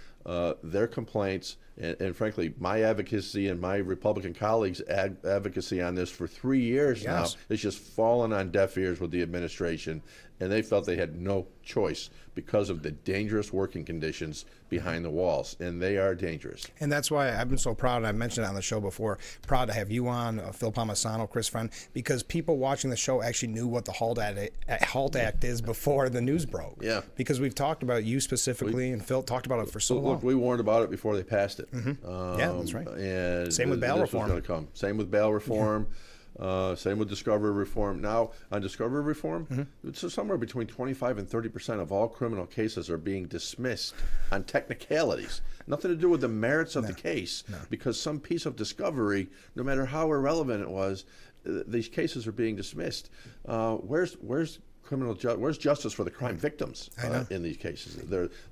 their complaints And frankly, my advocacy and my Republican colleagues' advocacy on this for 3 years now is just fallen on deaf ears with the administration, and they felt they had no choice because of the dangerous working conditions behind the walls, and they are dangerous. And that's why I've been so proud, and I mentioned it on the show before, proud to have you on, Phil Palmisano, Chris Friend, because people watching the show actually knew what the HALT Act is before the news broke. Yeah. Because we've talked about you specifically, and Phil talked about it for so long. Look, we warned about it before they passed it. Yeah, that's right. And same with bail reform. Was come. Same with bail reform. Same with discovery reform. Now, on discovery reform, it's somewhere between 25 and 30% of all criminal cases are being dismissed on technicalities. Nothing to do with the merits of the case, because some piece of discovery, no matter how irrelevant it was, these cases are being dismissed. Where's where's justice for the crime victims in these cases?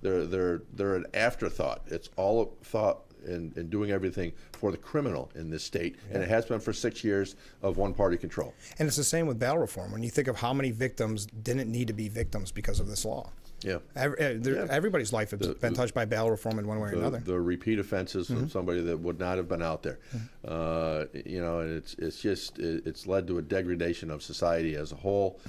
They're an afterthought. It's all thought in doing everything for the criminal in this state, and it has been for 6 years of one-party control. And it's the same with bail reform. When you think of how many victims didn't need to be victims because of this law. Yeah. Everybody's life has been touched by bail reform in one way or another. The repeat offenses from somebody that would not have been out there. And it's led to a degradation of society as a whole,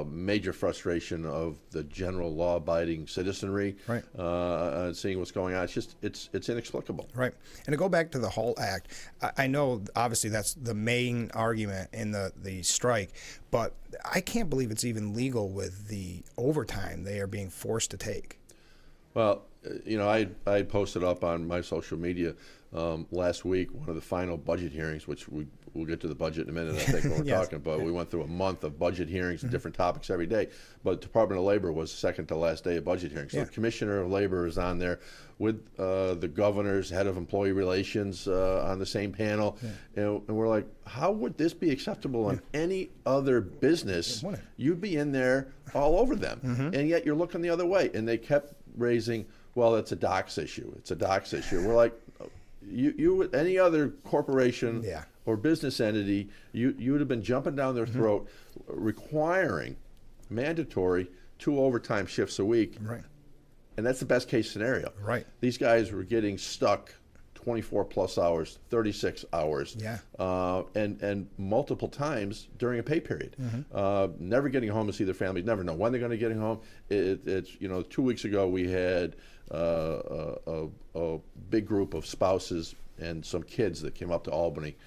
major frustration of the general law-abiding citizenry, seeing what's going on. It's inexplicable. Right. And to go back to the HALT Act, I know obviously that's the main argument in the strike, but I can't believe it's even legal with the overtime they are being forced to take. Well, I posted up on my social media last week one of the final budget hearings, which we'll get to the budget in a minute, I think, when we're talking about. We went through a month of budget hearings and different topics every day. But Department of Labor was the second to last day of budget hearings. So the Commissioner of Labor is on there with the governor's head of employee relations on the same panel. And we're like, how would this be acceptable in any other business? You'd be in there all over them. And yet you're looking the other way. And they kept raising, well, it's a docs issue. It's a docs issue. We're like, you any other corporation or business entity, you would have been jumping down their throat, requiring mandatory 2 overtime shifts a week. Right. And that's the best case scenario. Right. These guys were getting stuck 24 plus hours, 36 hours, and multiple times during a pay period. Never getting home to see their families, never know when they're going to get home. It's 2 weeks ago we had a big group of spouses and some kids that came up to Albany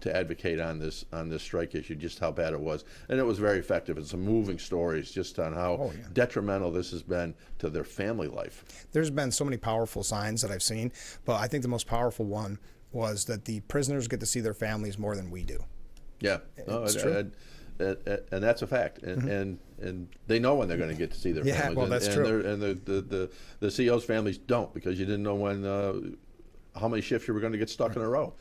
to advocate on this strike issue, just how bad it was. And it was very effective. It's some moving stories just on how detrimental this has been to their family life. There's been so many powerful signs that I've seen, but I think the most powerful one was that the prisoners get to see their families more than we do. Yeah, it's true. And that's a fact. And they know when they're going to get to see their families. Well, that's true. And the CEO's families don't, because you didn't know when how many shifts you were going to get stuck in a row.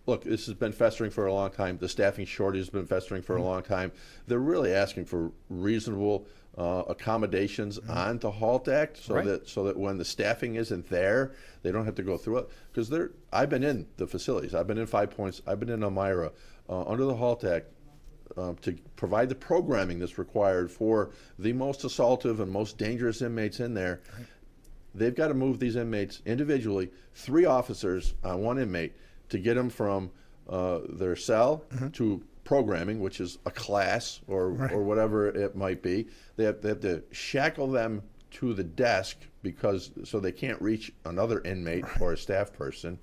Look, this has been festering for a long time. The staffing shortage has been festering for a long time. They're really asking for reasonable accommodations on the HALT Act, so that when the staffing isn't there, they don't have to go through it. Because I've been in the facilities. I've been in 5 Points. I've been in Elmira under the HALT Act to provide the programming that's required for the most assaultive and most dangerous inmates in there. They've got to move these inmates individually, 3 officers on 1 inmate, to get them from their cell to programming, which is a class or whatever it might be. They have to shackle them to the desk so they can't reach another inmate or a staff person.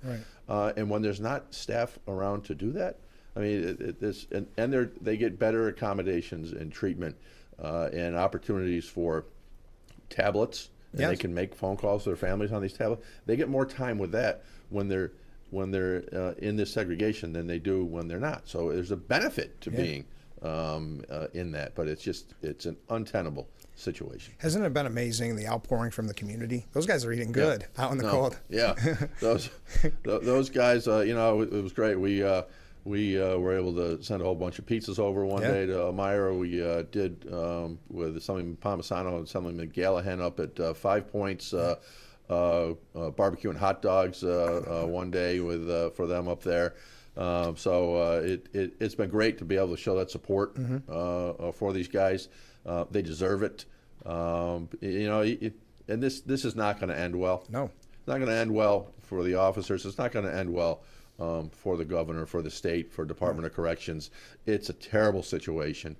And when there's not staff around to do that, I mean, they get better accommodations and treatment and opportunities for tablets. And they can make phone calls to their families on these tablets. They get more time with that when they're in this segregation than they do when they're not. So there's a benefit to being in that, but it's an untenable situation. Hasn't it been amazing, the outpouring from the community? Those guys are eating good out in the cold. Yeah, those guys. It was great. We were able to send a whole bunch of pizzas over one day to Elmira. We did with Assemblyman Palmisano and Assemblyman Gallahan up at 5 Points, barbecue and hot dogs one day for them up there. So it's been great to be able to show that support for these guys. They deserve it. And this is not going to end well. No. It's not going to end well for the officers. It's not going to end well for the governor, for the state, for Department of Corrections. It's a terrible situation.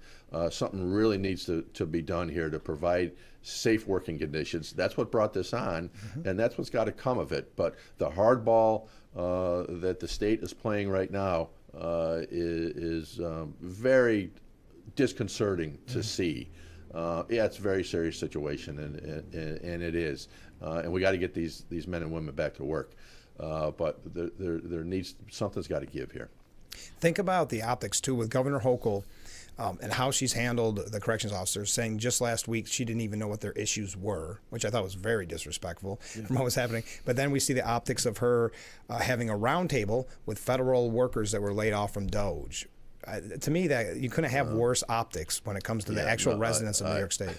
Something really needs to be done here to provide safe working conditions. That's what brought this on, and that's what's got to come of it. But the hardball that the state is playing right now is very disconcerting to see. Yeah, it's a very serious situation, and it is. And we got to get these men and women back to work. But there needs, something's got to give here. Think about the optics too with Governor Hochul and how she's handled the corrections officers, saying just last week she didn't even know what their issues were, which I thought was very disrespectful from what was happening. But then we see the optics of her having a roundtable with federal workers that were laid off from DOJ. To me, that you couldn't have worse optics when it comes to the actual residents of New York State.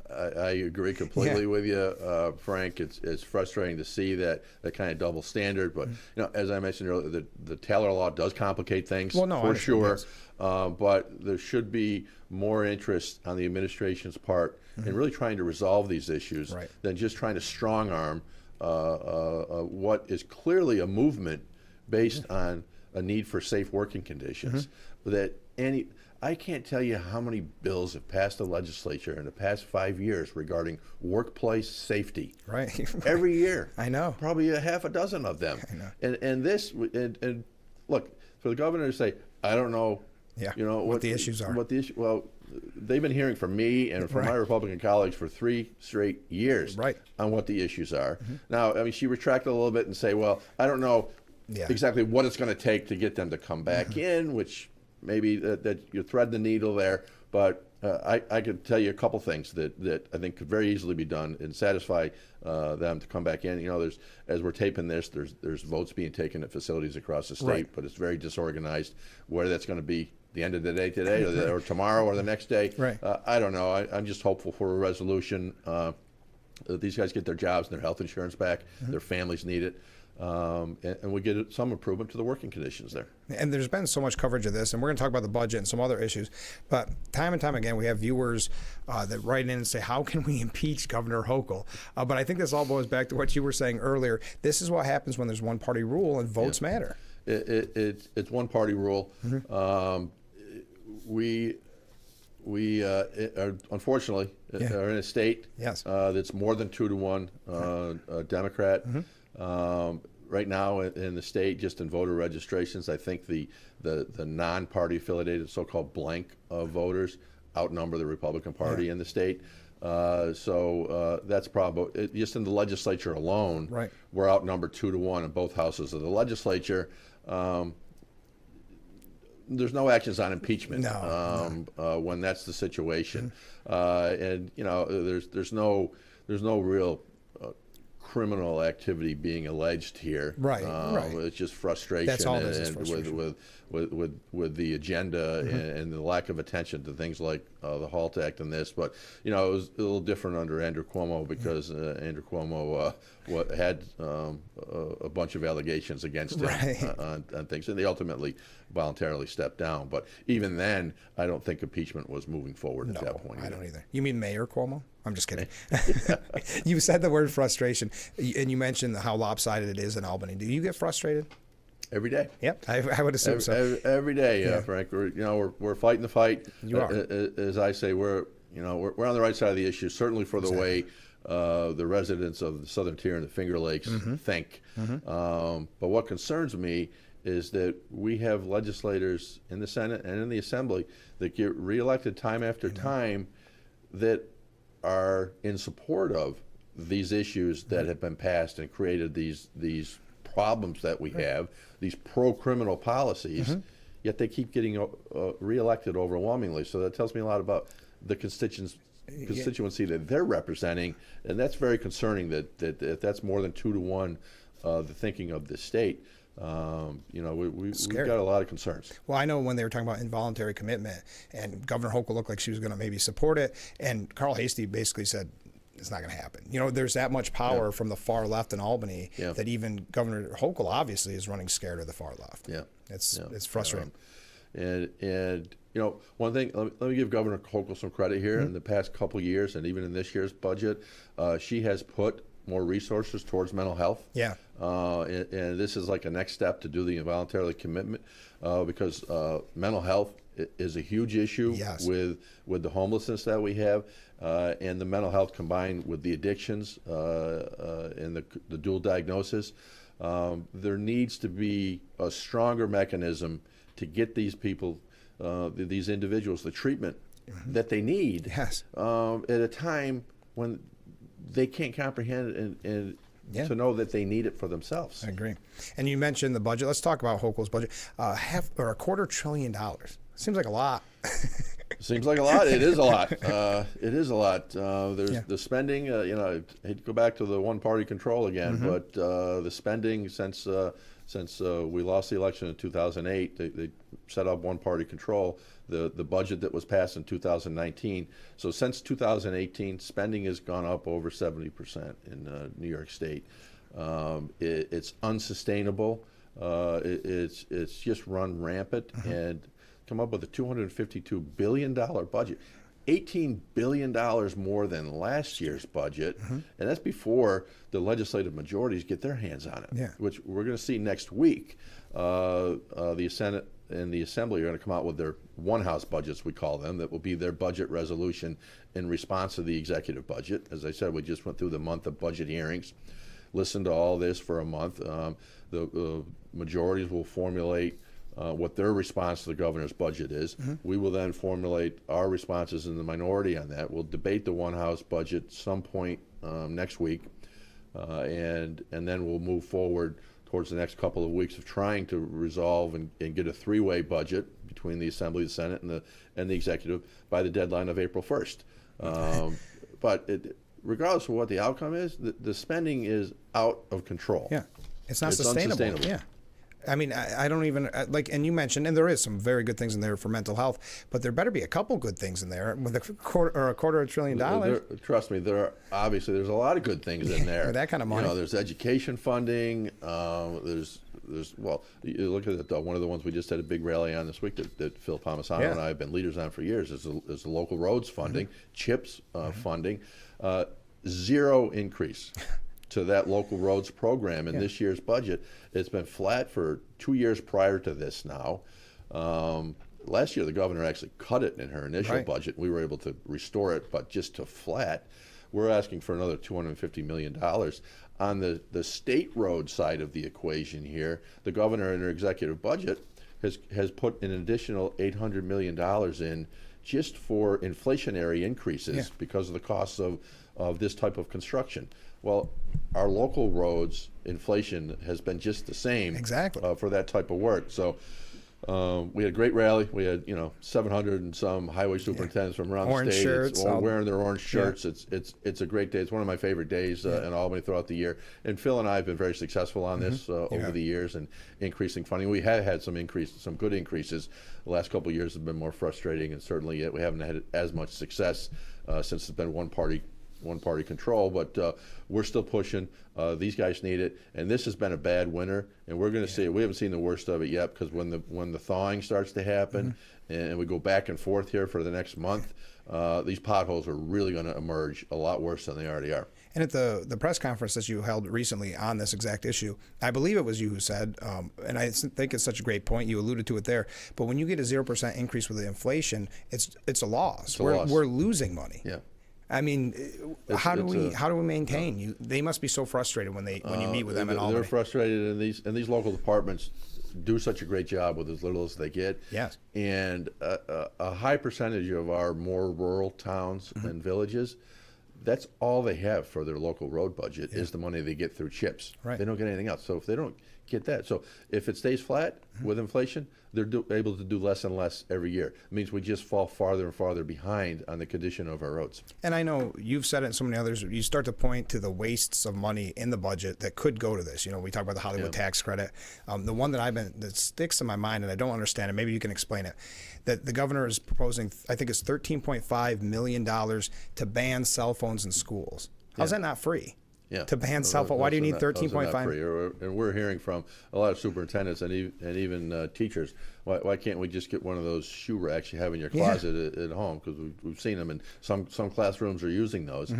I agree completely with you, Frank. It's frustrating to see that kind of double standard. But as I mentioned earlier, the Taylor Law does complicate things for sure. But there should be more interest on the administration's part in really trying to resolve these issues than just trying to strong arm what is clearly a movement based on a need for safe working conditions. I can't tell you how many bills have passed the legislature in the past 5 years regarding workplace safety. Every year. I know. Probably a half a dozen of them. I know. And look, for the governor to say, I don't know, what the issues are. Well, they've been hearing from me and from my Republican colleagues for 3 straight years on what the issues are. Now, I mean, she retracted a little bit and say, well, I don't know exactly what it's going to take to get them to come back in, which maybe that you thread the needle there, but I could tell you a couple things that I think could very easily be done and satisfy them to come back in. There's, as we're taping this, there's votes being taken at facilities across the state, but it's very disorganized. Whether that's going to be the end of the day today or tomorrow or the next day, I don't know. I'm just hopeful for a resolution. These guys get their jobs and their health insurance back. Their families need it. And we get some improvement to the working conditions there. And there's been so much coverage of this, and we're going to talk about the budget and some other issues. But time and time again, we have viewers that write in and say, how can we impeach Governor Hochul? But I think this all goes back to what you were saying earlier. This is what happens when there's one-party rule and votes matter. It's one-party rule. We are, unfortunately, are in a state that's more than 2-to-1 Democrat. Right now in the state, just in voter registrations, I think the non-party affiliated so-called blank voters outnumber the Republican Party in the state. So that's a problem. Just in the legislature alone, we're outnumbered 2-to-1 in both houses of the legislature. There's no actions on impeachment when that's the situation, and there's no real criminal activity being alleged here. It's just frustration. That's all this is, frustration. With the agenda and the lack of attention to things like the HALT Act and this. But it was a little different under Andrew Cuomo because Andrew Cuomo had a bunch of allegations against him on things, and they ultimately voluntarily stepped down. But even then, I don't think impeachment was moving forward at that point. I don't either. You mean Mayor Cuomo? I'm just kidding. You said the word frustration, and you mentioned how lopsided it is in Albany. Do you get frustrated? Every day. Yep, I would assume so. Every day, Frank. We're fighting the fight. You are. As I say, we're on the right side of the issue. Certainly for the way the residents of the Southern Tier and the Finger Lakes think. But what concerns me is that we have legislators in the Senate and in the Assembly that get reelected time after time that are in support of these issues that have been passed and created these problems that we have, these pro-criminal policies, yet they keep getting reelected overwhelmingly. So that tells me a lot about the constituency that they're representing, and that's very concerning that that's more than 2-to-1 the thinking of the state. We've got a lot of concerns. Well, I know when they were talking about involuntary commitment, and Governor Hochul looked like she was going to maybe support it, and Carl Hastie basically said, it's not going to happen. There's that much power from the far left in Albany that even Governor Hochul obviously is running scared of the far left. It's frustrating. And one thing, let me give Governor Hochul some credit here. In the past couple years, and even in this year's budget, she has put more resources towards mental health. Yeah. And this is like a next step to do the involuntary commitment because mental health is a huge issue Yes. with the homelessness that we have, and the mental health combined with the addictions and the dual diagnosis. There needs to be a stronger mechanism to get these people, these individuals, the treatment that they need Yes. at a time when they can't comprehend and Yeah. to know that they need it for themselves. I agree. And you mentioned the budget. Let's talk about Hochul's budget. $250 billion. Seems like a lot. Seems like a lot. It is a lot. It is a lot. There's the spending. I hate to go back to the one-party control again, but the spending since we lost the election in 2008, they set up one-party control. The budget that was passed in 2019. So since 2018, spending has gone up over 70% in New York State. It's unsustainable. It's just run rampant and come up with a $252 billion budget. $18 billion more than last year's budget, and that's before the legislative majorities get their hands on it, which we're going to see next week. The Senate and the Assembly are going to come out with their one-house budgets, we call them, that will be their budget resolution in response to the executive budget. As I said, we just went through the month of budget hearings, listened to all this for a month. The majorities will formulate what their response to the governor's budget is. We will then formulate our responses in the minority on that. We'll debate the one-house budget some point next week, and then we'll move forward towards the next couple of weeks of trying to resolve and get a three-way budget between the Assembly, the Senate, and the Executive by the deadline of April 1st. But regardless of what the outcome is, the spending is out of control. Yeah, it's not sustainable. Yeah. I mean, I don't even like, and you mentioned, and there is some very good things in there for mental health, but there better be a couple good things in there with a quarter of $1 trillion. Trust me, there's a lot of good things in there. That kind of money. There's education funding. There's well, you look at it, one of the ones we just had a big rally on this week that Phil Palmisano and I have been leaders on for years is the local roads funding, CHIPS funding, zero increase to that local roads program in this year's budget. It's been flat for 2 years prior to this now. Last year, the governor actually cut it in her initial budget. We were able to restore it, but just to flat. We're asking for another $250 million. On the state road side of the equation here, the governor in her executive budget has put an additional $800 million in just for inflationary increases because of the costs of this type of construction. Well, our local roads inflation has been just the same for that type of work. So we had a great rally. We had 700 and some highway superintendents from around orange the state. Shirts, all wearing their orange shirts. It's a great day. It's one of my favorite days in Albany throughout the year. And Phil and I have been very successful on this over the years and increasing funding. We have had some good increases. The last couple of years have been more frustrating, and certainly we haven't had as much success since it's been one party control, but we're still pushing. These guys need it, and this has been a bad winter, and we're going to see it. We haven't seen the worst of it yet, because when the thawing starts to happen and we go back and forth here for the next month, these potholes are really going to emerge a lot worse than they already are. And at the press conference that you held recently on this exact issue, I believe it was you who said, and I think it's such a great point, you alluded to it there, but when you get a 0% increase with the inflation, it's a loss. We're losing money. Yeah. I mean, how do we maintain? They must be so frustrated when you meet with them in Albany. They're frustrated, and these local departments do such a great job with as little as they get. Yes. And a high percentage of our more rural towns and villages, that's all they have for their local road budget is the money they get through CHIPS. Right. They don't get anything else. So if they don't get that, so if it stays flat with inflation, they're able to do less and less every year. It means we just fall farther and farther behind on the condition of our roads. And I know you've said it, and so many others, you start to point to the wastes of money in the budget that could go to this. We talk about the Hollywood tax credit. The one that sticks in my mind, and I don't understand it, maybe you can explain it, that the governor is proposing, I think it's $13.5 million to ban cell phones in schools. How's that not free? To ban cell phone. Why do you need 13.5? And we're hearing from a lot of superintendents and even teachers. Why can't we just get one of those shoe racks you have in your closet at home? Because we've seen them, and some classrooms are using those.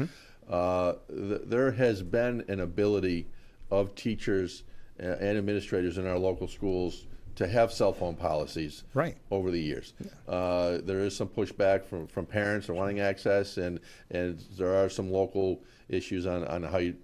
there has been an ability of teachers and administrators in our local schools to have cell phone policies over the years. There is some pushback from parents wanting access, and there are some local issues on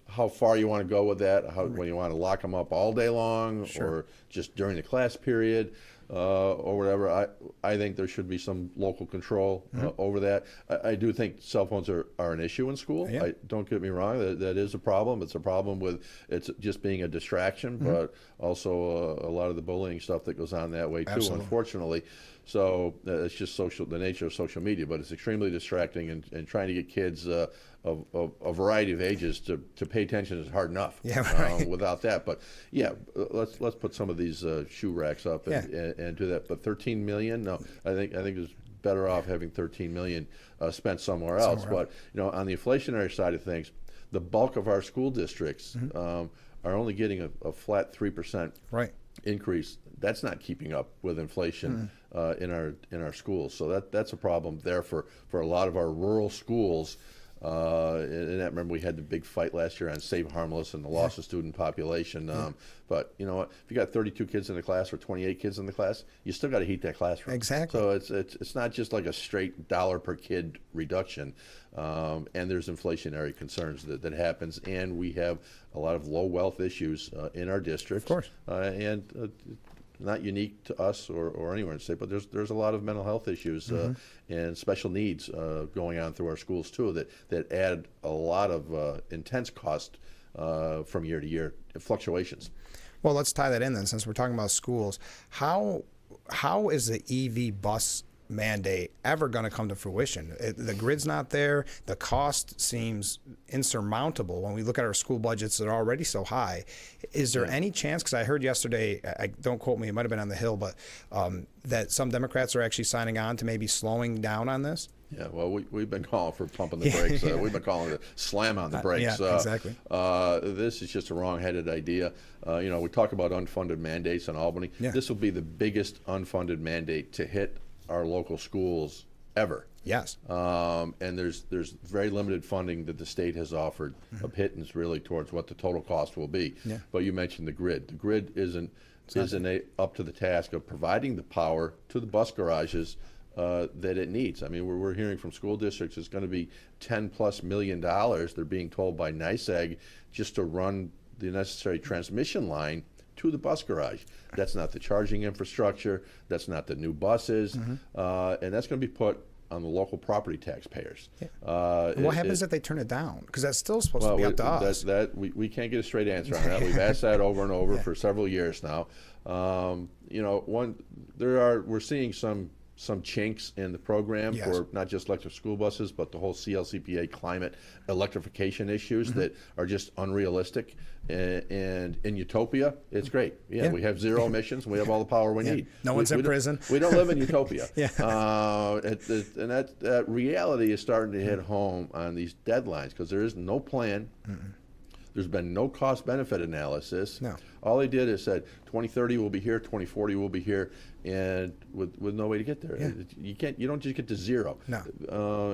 how far you want to go with that, when you want to lock them up all day long or just during the class period. Or whatever. I think there should be some local control over that. I do think cell phones are an issue in school. Don't get me wrong, that is a problem. It's a problem with it's just being a distraction, but also a lot of the bullying stuff that goes on that way too, unfortunately. So it's just the nature of social media, but it's extremely distracting, and trying to get kids of a variety of ages to pay attention is hard enough without that. But let's put some of these shoe racks up and do that. But 13 million, no, I think it's better off having 13 million spent somewhere else. But on the inflationary side of things, the bulk of our school districts are only getting a flat 3% increase. That's not keeping up with inflation in our schools. So that's a problem there for a lot of our rural schools. And I remember we had the big fight last year on Save Harmless and the loss of student population. But you know what? If you got 32 kids in the class or 28 kids in the class, you still got to heat that classroom. Exactly. So it's not just like a straight dollar per kid reduction. And there's inflationary concerns that happens, and we have a lot of low wealth issues in our district. Of course. And not unique to us or anywhere in the state, but there's a lot of mental health issues and special needs going on through our schools too that add a lot of intense cost from year to year fluctuations. Well, let's tie that in then, since we're talking about schools. How is the EV bus mandate ever going to come to fruition? The grid's not there. The cost seems insurmountable when we look at our school budgets that are already so high. Is there any chance, because I heard yesterday, don't quote me, it might have been on the Hill, but that some Democrats are actually signing on to maybe slowing down on this? Yeah, well, we've been calling for pumping the brakes. We've been calling it slam on the brakes. Yeah, exactly. This is just a wrong-headed idea. We talk about unfunded mandates in Albany. Yeah. This will be the biggest unfunded mandate to hit our local schools ever. Yes. And there's very limited funding that the state has offered, a pittance really towards what the total cost will be. Yeah. But you mentioned the grid. The grid isn't up to the task of providing the power to the bus garages that it needs. I mean, we're hearing from school districts it's going to be $10+ million. They're being told by NYSEG just to run the necessary transmission line to the bus garage. That's not the charging infrastructure. That's not the new buses. And that's going to be put on the local property taxpayers. Yeah. What happens if they turn it down? Because that's still supposed to be up to us. We can't get a straight answer on that. We've asked that over and over for several years now. We're seeing some chinks in the program for not just electric school buses, but the whole CLCPA climate electrification issues that are just unrealistic. And in utopia, it's great. We have zero emissions. We have all the power we need. No one's in prison. We don't live in utopia. And that reality is starting to hit home on these deadlines because there is no plan. There's been no cost-benefit analysis. No. All they did is said 2030 will be here, 2040 will be here, and with no way to get there. Yeah. You don't just get to zero. No.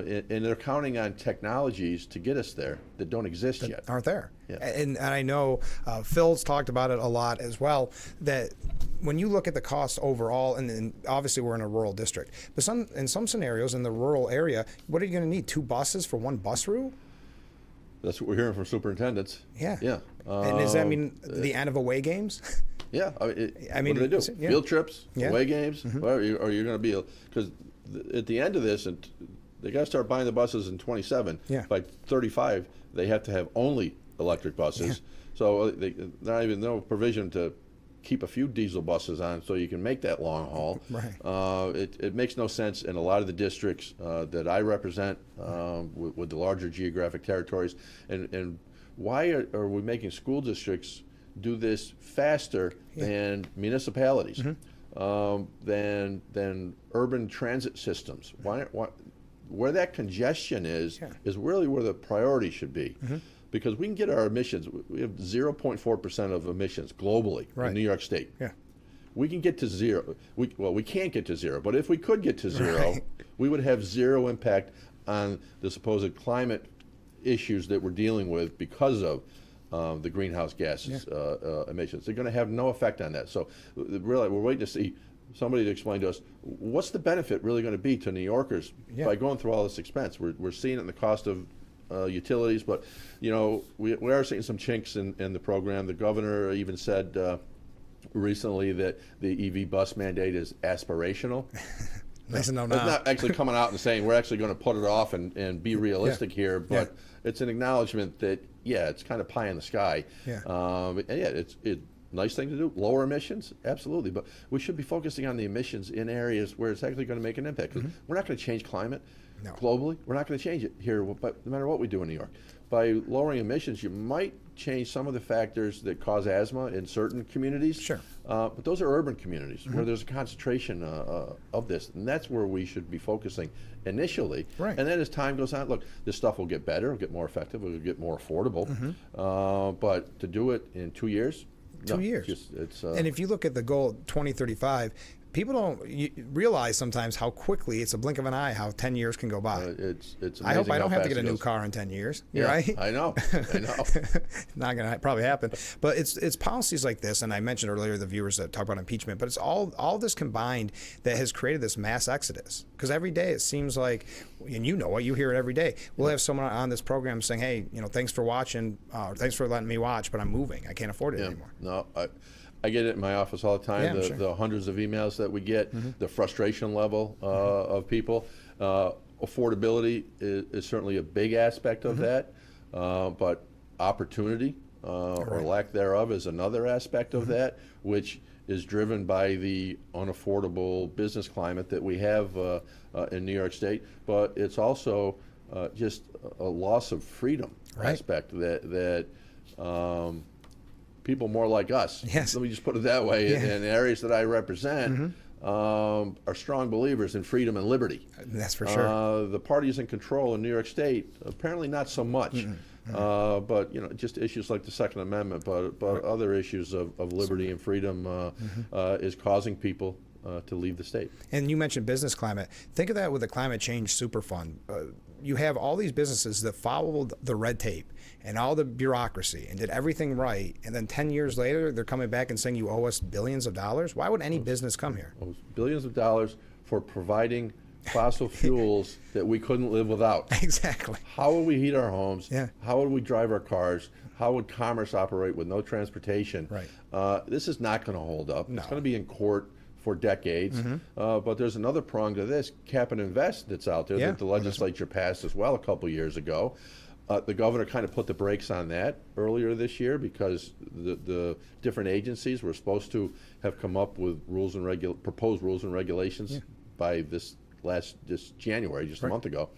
And they're counting on technologies to get us there that don't exist yet. Aren't there? Yeah. And I know Phil's talked about it a lot as well, that when you look at the cost overall, and obviously we're in a rural district, but in some scenarios in the rural area, what are you going to need? 2 buses for 1 bus route? That's what we're hearing from superintendents. Yeah. Yeah. And does that mean the end of away games? Yeah. I mean, what do they do? Yeah. Field trips, away games? Or you're going to be, because at the end of this, and they got to start buying the buses in 27. Yeah. By 35, they have to have only electric buses. Yeah. So not even no provision to keep a few diesel buses on so you can make that long haul. Right. It makes no sense in a lot of the districts that I represent with the larger geographic territories. And why are we making school districts do this faster than municipalities, than urban transit systems? Why where that congestion is really where the priority should be. Because we can get our emissions, we have 0.4% of emissions globally in New York State. Yeah. We can get to zero. We can't get to zero, but if we could get to zero, we would have zero impact on the supposed climate issues that we're dealing with because of the greenhouse gases emissions. They're going to have no effect on that. So really, we're waiting to see somebody to explain to us what's the benefit really going to be to New Yorkers by going through all this expense. We're seeing it in the cost of utilities, but we are seeing some chinks in the program. The governor even said recently that the EV bus mandate is aspirational. It's not actually coming out and saying we're actually going to put it off and be realistic here, but it's an acknowledgement that it's kind of pie in the sky. It's nice thing to do. Lower emissions, absolutely, but we should be focusing on the emissions in areas where it's actually going to make an impact. We're not going to change climate globally. We're not going to change it here, but no matter what we do in New York. By lowering emissions, you might change some of the factors that cause asthma in certain communities. Sure. But those are urban communities where there's a concentration of this, and that's where we should be focusing initially. Right. And then as time goes on, look, this stuff will get better, it'll get more effective, it'll get more affordable. But to do it in 2 years, 2 years. And if you look at the goal 2035, people don't realize sometimes how quickly, it's a blink of an eye, how 10 years can go by. It's amazing. I hope I don't have to get a new goes. car in 10 years. Right? I know. Not going to probably happen. But it's policies like this, and I mentioned earlier the viewers that talk about impeachment, but it's all this combined that has created this mass exodus. Because every day it seems like, and you hear it every day, we'll have someone on this program saying, hey, thanks for watching, thanks for letting me watch, but I'm moving. I can't afford it anymore. No, I get it in my office all the time, the hundreds of emails that we get, the frustration level of people. Affordability is certainly a big aspect of that, but opportunity or lack thereof is another aspect of that, which is driven by the unaffordable business climate that we have in New York State, but it's also just a loss of freedom aspect that people more like us, let me just put it that way, in areas that I represent, are strong believers in freedom and liberty. That's for sure. The parties in control in New York State, apparently not so much. But just issues like the Second Amendment, but other issues of liberty and freedom is causing people to leave the state. And you mentioned business climate. Think of that with the Climate Change Super Fund. You have all these businesses that followed the red tape and all the bureaucracy and did everything right, and then 10 years later they're coming back and saying you owe us billions of dollars. Why would any business come here? Billions of dollars for providing fossil fuels that we couldn't live without. Exactly. How would we heat our homes? How would we drive our cars? How would commerce operate with no transportation? This is not going to hold up. It's going to be in court for decades. But there's another prong to this, cap and invest, that's out there that the legislature passed as well a couple years ago. The governor kind of put the brakes on that earlier this year because the different agencies were supposed to have come up with proposed rules and regulations by this January, just a month ago.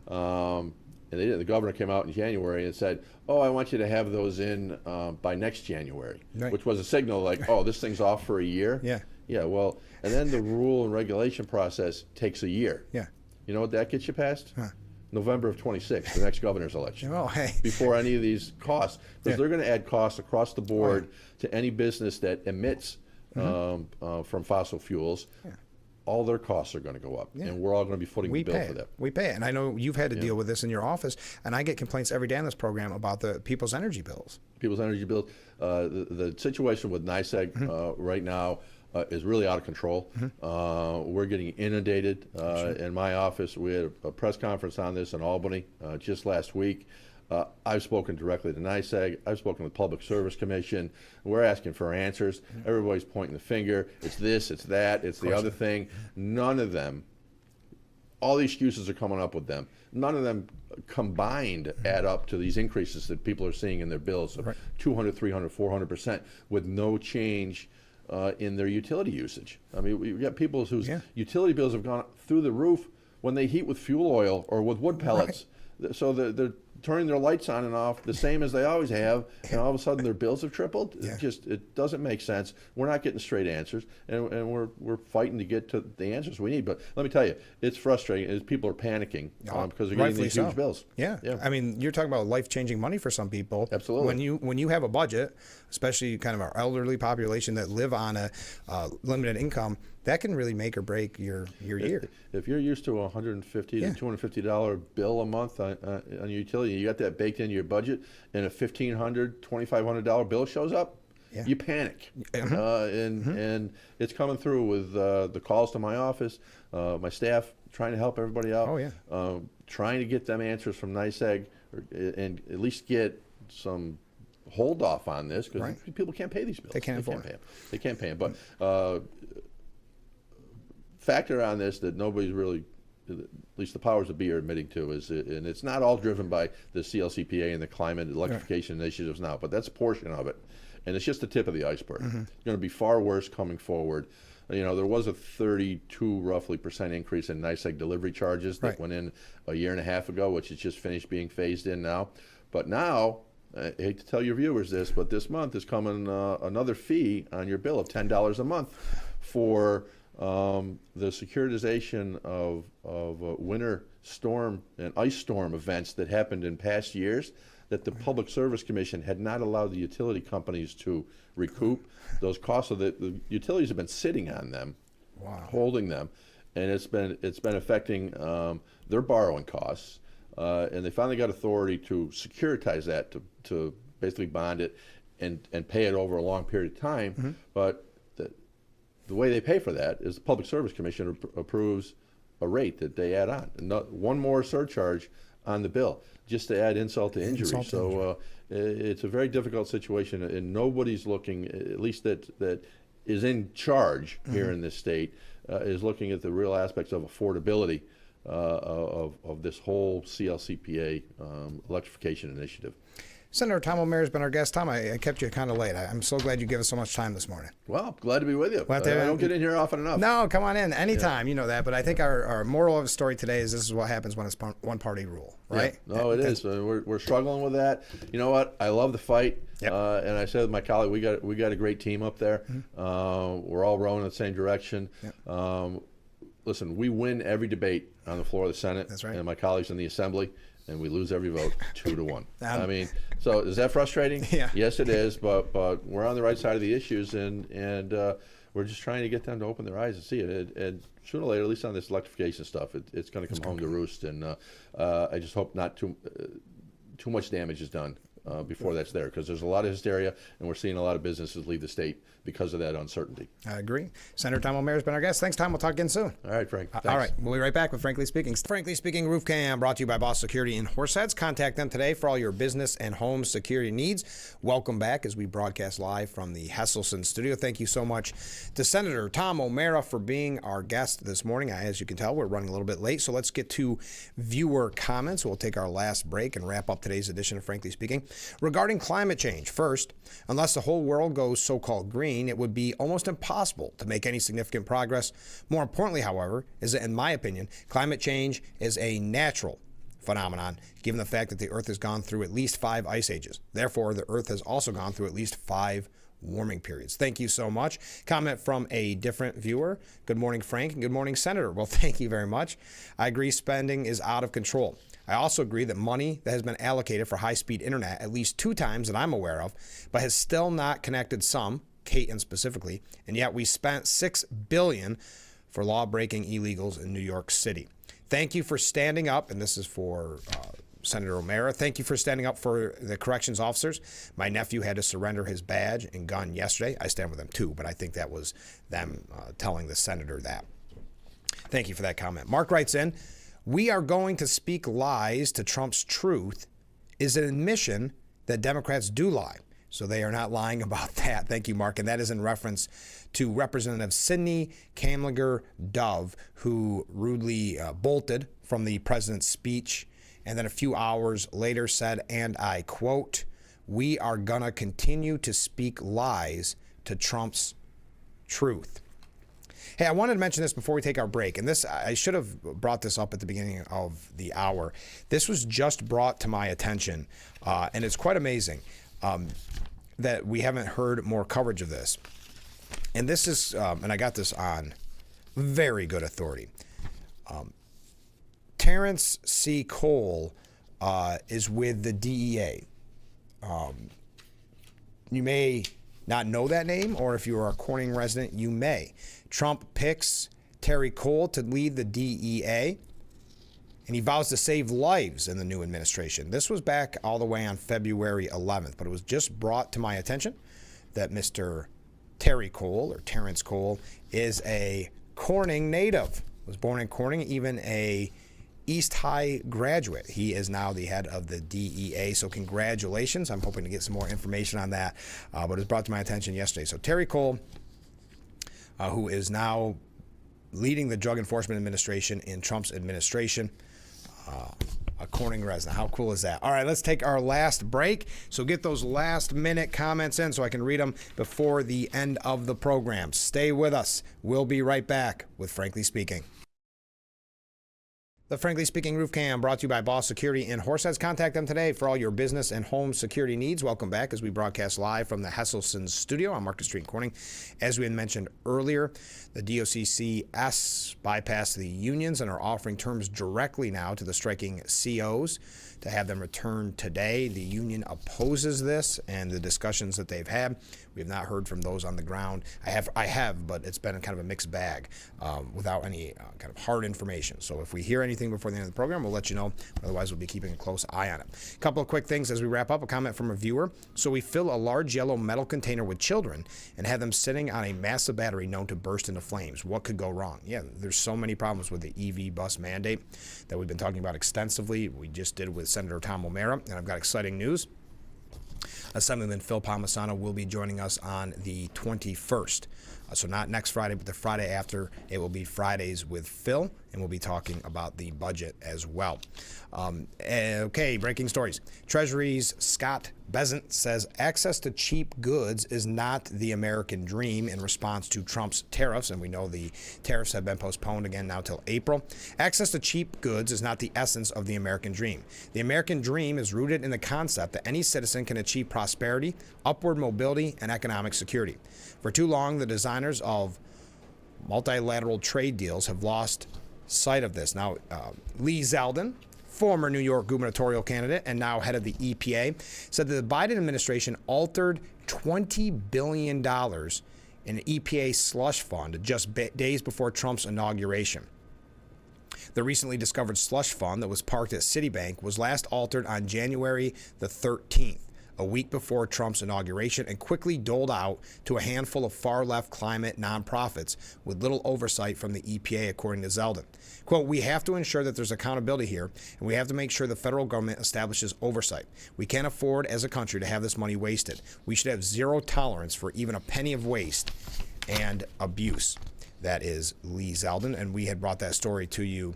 And they didn't. The governor came out in January and said, "Oh, I want you to have those in by next January," which was a signal like, "Oh, this thing's off for a year." Yeah. Well, and then the rule and regulation process takes a year. You know what that gets you past? November of 26, the next governor's election. Before any of these costs, because they're going to add costs across the board to any business that emits from fossil fuels. All their costs are going to go up, and we're all going to be footing the bill for that. We pay it, and I know you've had to deal with this in your office, and I get complaints every day on this program about the people's energy bills. The situation with NYSEG right now is really out of control. We're getting inundated. In my office, we had a press conference on this in Albany just last week. I've spoken directly to NYSEG. I've spoken to the Public Service Commission. We're asking for answers. Everybody's pointing the finger. It's this, it's that, it's the other thing. None of them, all the excuses are coming up with them. None of them combined add up to these increases that people are seeing in their bills of 200, 300, 400% with no change in their utility usage. I mean, we've got people whose utility bills have gone through the roof when they heat with fuel oil or with wood pellets. So they're turning their lights on and off the same as they always have, and all of a sudden their bills have tripled. It doesn't make sense. We're not getting straight answers, and we're fighting to get to the answers we need. But let me tell you, it's frustrating as people are panicking because they're getting these huge bills. I mean, you're talking about life-changing money for some people. Absolutely. When you have a budget, especially kind of our elderly population that live on a limited income, that can really make or break your year. If you're used to a $150 to $250 bill a month on your utility, and you got that baked into your budget, and a $1,500, $2,500 bill shows up, you panic. And it's coming through with the calls to my office, my staff trying to help everybody out. Trying to get them answers from NYSEG, and at least get some hold off on this, because people can't pay these bills. They can't afford them. They can't pay them. But factor on this that nobody's really, at least the powers that be, are admitting to, is, and it's not all driven by the CLCPA and the climate electrification initiatives now, but that's a portion of it. And it's just the tip of the iceberg. It's going to be far worse coming forward. You know, there was a 32 roughly % increase in NYSEG delivery charges that went in a year and a half ago, which is just finished being phased in now. But now, I hate to tell your viewers this, but this month is coming another fee on your bill of $10 a month for the securitization of winter storm and ice storm events that happened in past years, that the Public Service Commission had not allowed the utility companies to recoup. Those costs of the utilities have been sitting on them, holding them, and it's been affecting their borrowing costs. And they finally got authority to securitize that, to basically bond it and pay it over a long period of time. But the way they pay for that is the Public Service Commission approves a rate that they add on, and one more surcharge on the bill, just to add insult to injury. So it's a very difficult situation, and nobody's looking, at least that is in charge here in this state, is looking at the real aspects of affordability of this whole CLCPA electrification initiative. Senator Tom O'Meara has been our guest. Tom, I kept you kind of late. I'm so glad you gave us so much time this morning. Well, glad to be with you. I don't get in here often enough. No, come on in anytime. You know that. But I think our moral of the story today is this is what happens when it's one-party rule, right? Yeah. No, it is. We're struggling with that. You know what? I love the fight. And I said with my colleague, we got a great team up there. We're all rowing in the same direction. Listen, we win every debate on the floor of the Senate. That's right. And my colleagues in the Assembly, and we lose every vote 2-1. I mean, so is that frustrating? Yes, it is. But we're on the right side of the issues, and we're just trying to get them to open their eyes and see it. And sooner or later, at least on this electrification stuff, it's going to come home to roost. And I just hope not too much damage is done before that's there, because there's a lot of hysteria, and we're seeing a lot of businesses leave the state because of that uncertainty. I agree. Senator Tom O'Meara has been our guest. Thanks, Tom. We'll talk again soon. All right, Frank. Thanks. All right. We'll be right back with Frankly Speaking. Frankly Speaking Roof Cam, brought to you by Boss Security in Horseheads. Contact them today for all your business and home security needs. Welcome back as we broadcast live from the Hesselson studio. Thank you so much to Senator Tom O'Meara for being our guest this morning. As you can tell, we're running a little bit late, so let's get to viewer comments. We'll take our last break and wrap up today's edition of Frankly Speaking. Regarding climate change, first, unless the whole world goes so-called green, it would be almost impossible to make any significant progress. More importantly, however, is that, in my opinion, climate change is a natural phenomenon, given the fact that the Earth has gone through at least 5 ice ages. Therefore, the Earth has also gone through at least 5 warming periods. Thank you so much. Comment from a different viewer. Good morning, Frank, and good morning, Senator. Well, thank you very much. I agree spending is out of control. I also agree that money that has been allocated for high-speed internet at least 2 times that I'm aware of, but has still not connected some, Caton specifically, and yet we spent $6 billion for law-breaking illegals in New York City. Thank you for standing up, and this is for Senator O'Meara. Thank you for standing up for the corrections officers. My nephew had to surrender his badge and gun yesterday. I stand with them too, but I think that was them telling the senator that. Thank you for that comment. Mark writes in, we are going to speak lies to Trump's truth is an admission that Democrats do lie. So they are not lying about that. Thank you, Mark. And that is in reference to Representative Sidney Kamlinger Dove, who rudely bolted from the president's speech and then a few hours later said, and I quote, we are going to continue to speak lies to Trump's truth. Hey, I wanted to mention this before we take our break, and this I should have brought this up at the beginning of the hour. This was just brought to my attention, and it's quite amazing that we haven't heard more coverage of this. And this is, and I got this on very good authority. Terrence C. Cole is with the DEA. You may not know that name, or if you are a Corning resident, you may. Trump picks Terry Cole to lead the DEA. And he vows to save lives in the new administration. This was back all the way on February 11th, but it was just brought to my attention that Mr. Terry Cole, or Terrence Cole, is a Corning native. Was born in Corning, even a East High graduate. He is now the head of the DEA, so congratulations. I'm hoping to get some more information on that, but it was brought to my attention yesterday. So Terry Cole, who is now leading the Drug Enforcement Administration in Trump's administration, a Corning resident. How cool is that? All right, let's take our last break. So get those last minute comments in so I can read them before the end of the program. Stay with us. We'll be right back with Frankly Speaking. The Frankly Speaking Roof Cam brought to you by Boss Security in Horseheads. Contact them today for all your business and home security needs. Welcome back as we broadcast live from the Hesselson studio on Market Street in Corning. As we had mentioned earlier, the DOCCS bypassed the unions and are offering terms directly now to the striking COs to have them return today. The union opposes this and the discussions that they've had. We have not heard from those on the ground. I have, but it's been kind of a mixed bag without any kind of hard information. So if we hear anything before the end of the program, we'll let you know. Otherwise, we'll be keeping a close eye on it. A couple of quick things as we wrap up. A comment from a viewer. So we fill a large yellow metal container with children and have them sitting on a massive battery known to burst into flames. What could go wrong? Yeah, there's so many problems with the EV bus mandate that we've been talking about extensively. We just did with Senator Tom O'Mara, and I've got exciting news. Assemblyman Phil Palmisano will be joining us on the 21st. So not next Friday, but the Friday after. It will be Fridays with Phil, and we'll be talking about the budget as well. Okay, breaking stories. Treasury's Scott Bessent says access to cheap goods is not the American dream in response to Trump's tariffs, and we know the tariffs have been postponed again now till April. Access to cheap goods is not the essence of the American dream. The American dream is rooted in the concept that any citizen can achieve prosperity, upward mobility, and economic security. For too long, the designers of multilateral trade deals have lost sight of this. Now, Lee Zeldin, former New York gubernatorial candidate and now head of the EPA, said that the Biden administration altered $20 billion in an EPA slush fund just days before Trump's inauguration. The recently discovered slush fund that was parked at Citibank was last altered on January the 13th. A week before Trump's inauguration, and quickly doled out to a handful of far-left climate nonprofits with little oversight from the EPA, according to Zeldin. Quote, "We have to ensure that there's accountability here, and we have to make sure the federal government establishes oversight. We can't afford as a country to have this money wasted. We should have zero tolerance for even a penny of waste and abuse." That is Lee Zeldin, and we had brought that story to you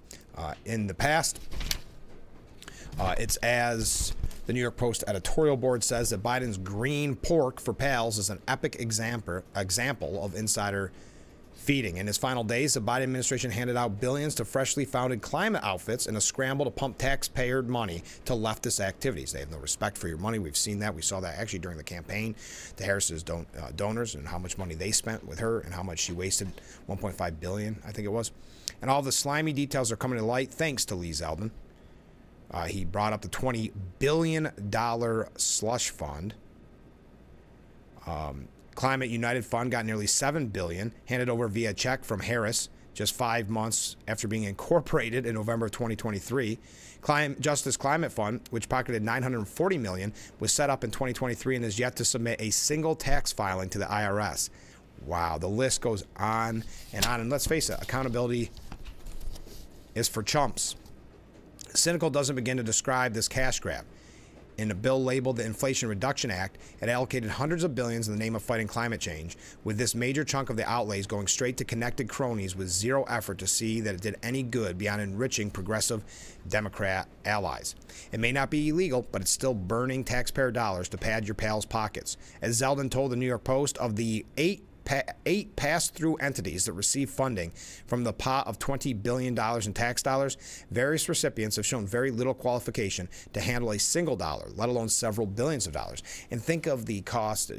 in the past. It's as the New York Post editorial board says that Biden's green pork for pals is an epic example of insider feeding. In his final days, the Biden administration handed out billions to freshly founded climate outfits in a scramble to pump taxpayer money to leftist activities. They have no respect for your money. We've seen that. We saw that actually during the campaign to Harris's donors and how much money they spent with her and how much she wasted, $1.5 billion, I think it was. And all the slimy details are coming to light thanks to Lee Zeldin. He brought up the $20 billion slush fund. Climate United Fund got nearly $7 billion, handed over via check from Harris just 5 months after being incorporated in November of 2023. Justice Climate Fund, which pocketed $940 million, was set up in 2023 and has yet to submit a single tax filing to the IRS. Wow, the list goes on and on. And let's face it, accountability is for chumps. Cynical doesn't begin to describe this cash grab. In a bill labeled the Inflation Reduction Act, it allocated hundreds of billions in the name of fighting climate change, with this major chunk of the outlays going straight to connected cronies with zero effort to see that it did any good beyond enriching progressive Democrat allies. It may not be illegal, but it's still burning taxpayer dollars to pad your pals' pockets. As Zeldin told the New York Post, of the eight pass-through entities that receive funding from the pot of $20 billion in tax dollars, various recipients have shown very little qualification to handle a single dollar, let alone several billions of dollars. And think of the cost,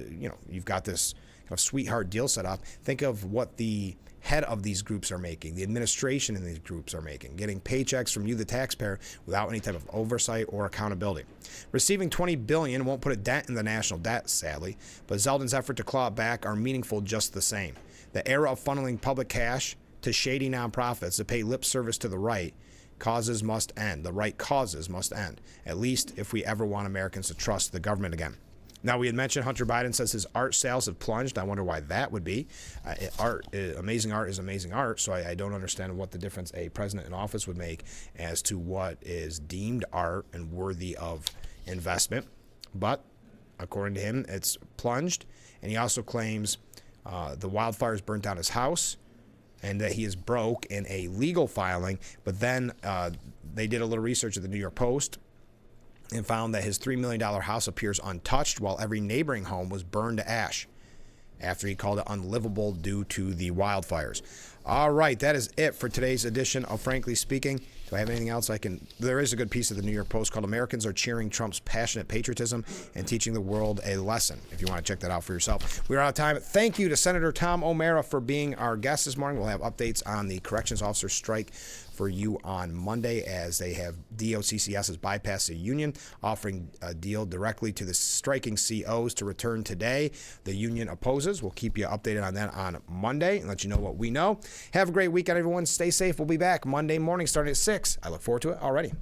you've got this kind of sweetheart deal set up. Think of what the head of these groups are making, the administration in these groups are making, getting paychecks from you, the taxpayer, without any type of oversight or accountability. Receiving $20 billion won't put a dent in the national debt, sadly, but Zeldin's effort to claw it back are meaningful just the same. The era of funneling public cash to shady nonprofits that pay lip service to the right causes must end. The right causes must end, at least if we ever want Americans to trust the government again. Now, we had mentioned Hunter Biden says his art sales have plunged. I wonder why that would be. Amazing art is amazing art, so I don't understand what the difference a president in office would make as to what is deemed art and worthy of investment. But according to him, it's plunged, and he also claims the wildfires burnt down his house and that he is broke in a legal filing. But then they did a little research at the New York Post and found that his $3 million house appears untouched while every neighboring home was burned to ash after he called it unlivable due to the wildfires. All right, that is it for today's edition of Frankly Speaking. Do I have anything else I can? There is a good piece of the New York Post called Americans Are Cheering Trump's Passionate Patriotism and Teaching the World a Lesson, if you want to check that out for yourself. We're out of time. Thank you to Senator Tom O'Mara for being our guest this morning. We'll have updates on the corrections officer strike for you on Monday as they have DOCCS has bypassed the union, offering a deal directly to the striking COs to return today. The union opposes. We'll keep you updated on that on Monday and let you know what we know. Have a great weekend, everyone. Stay safe. We'll be back Monday morning starting at 6. I look forward to it already.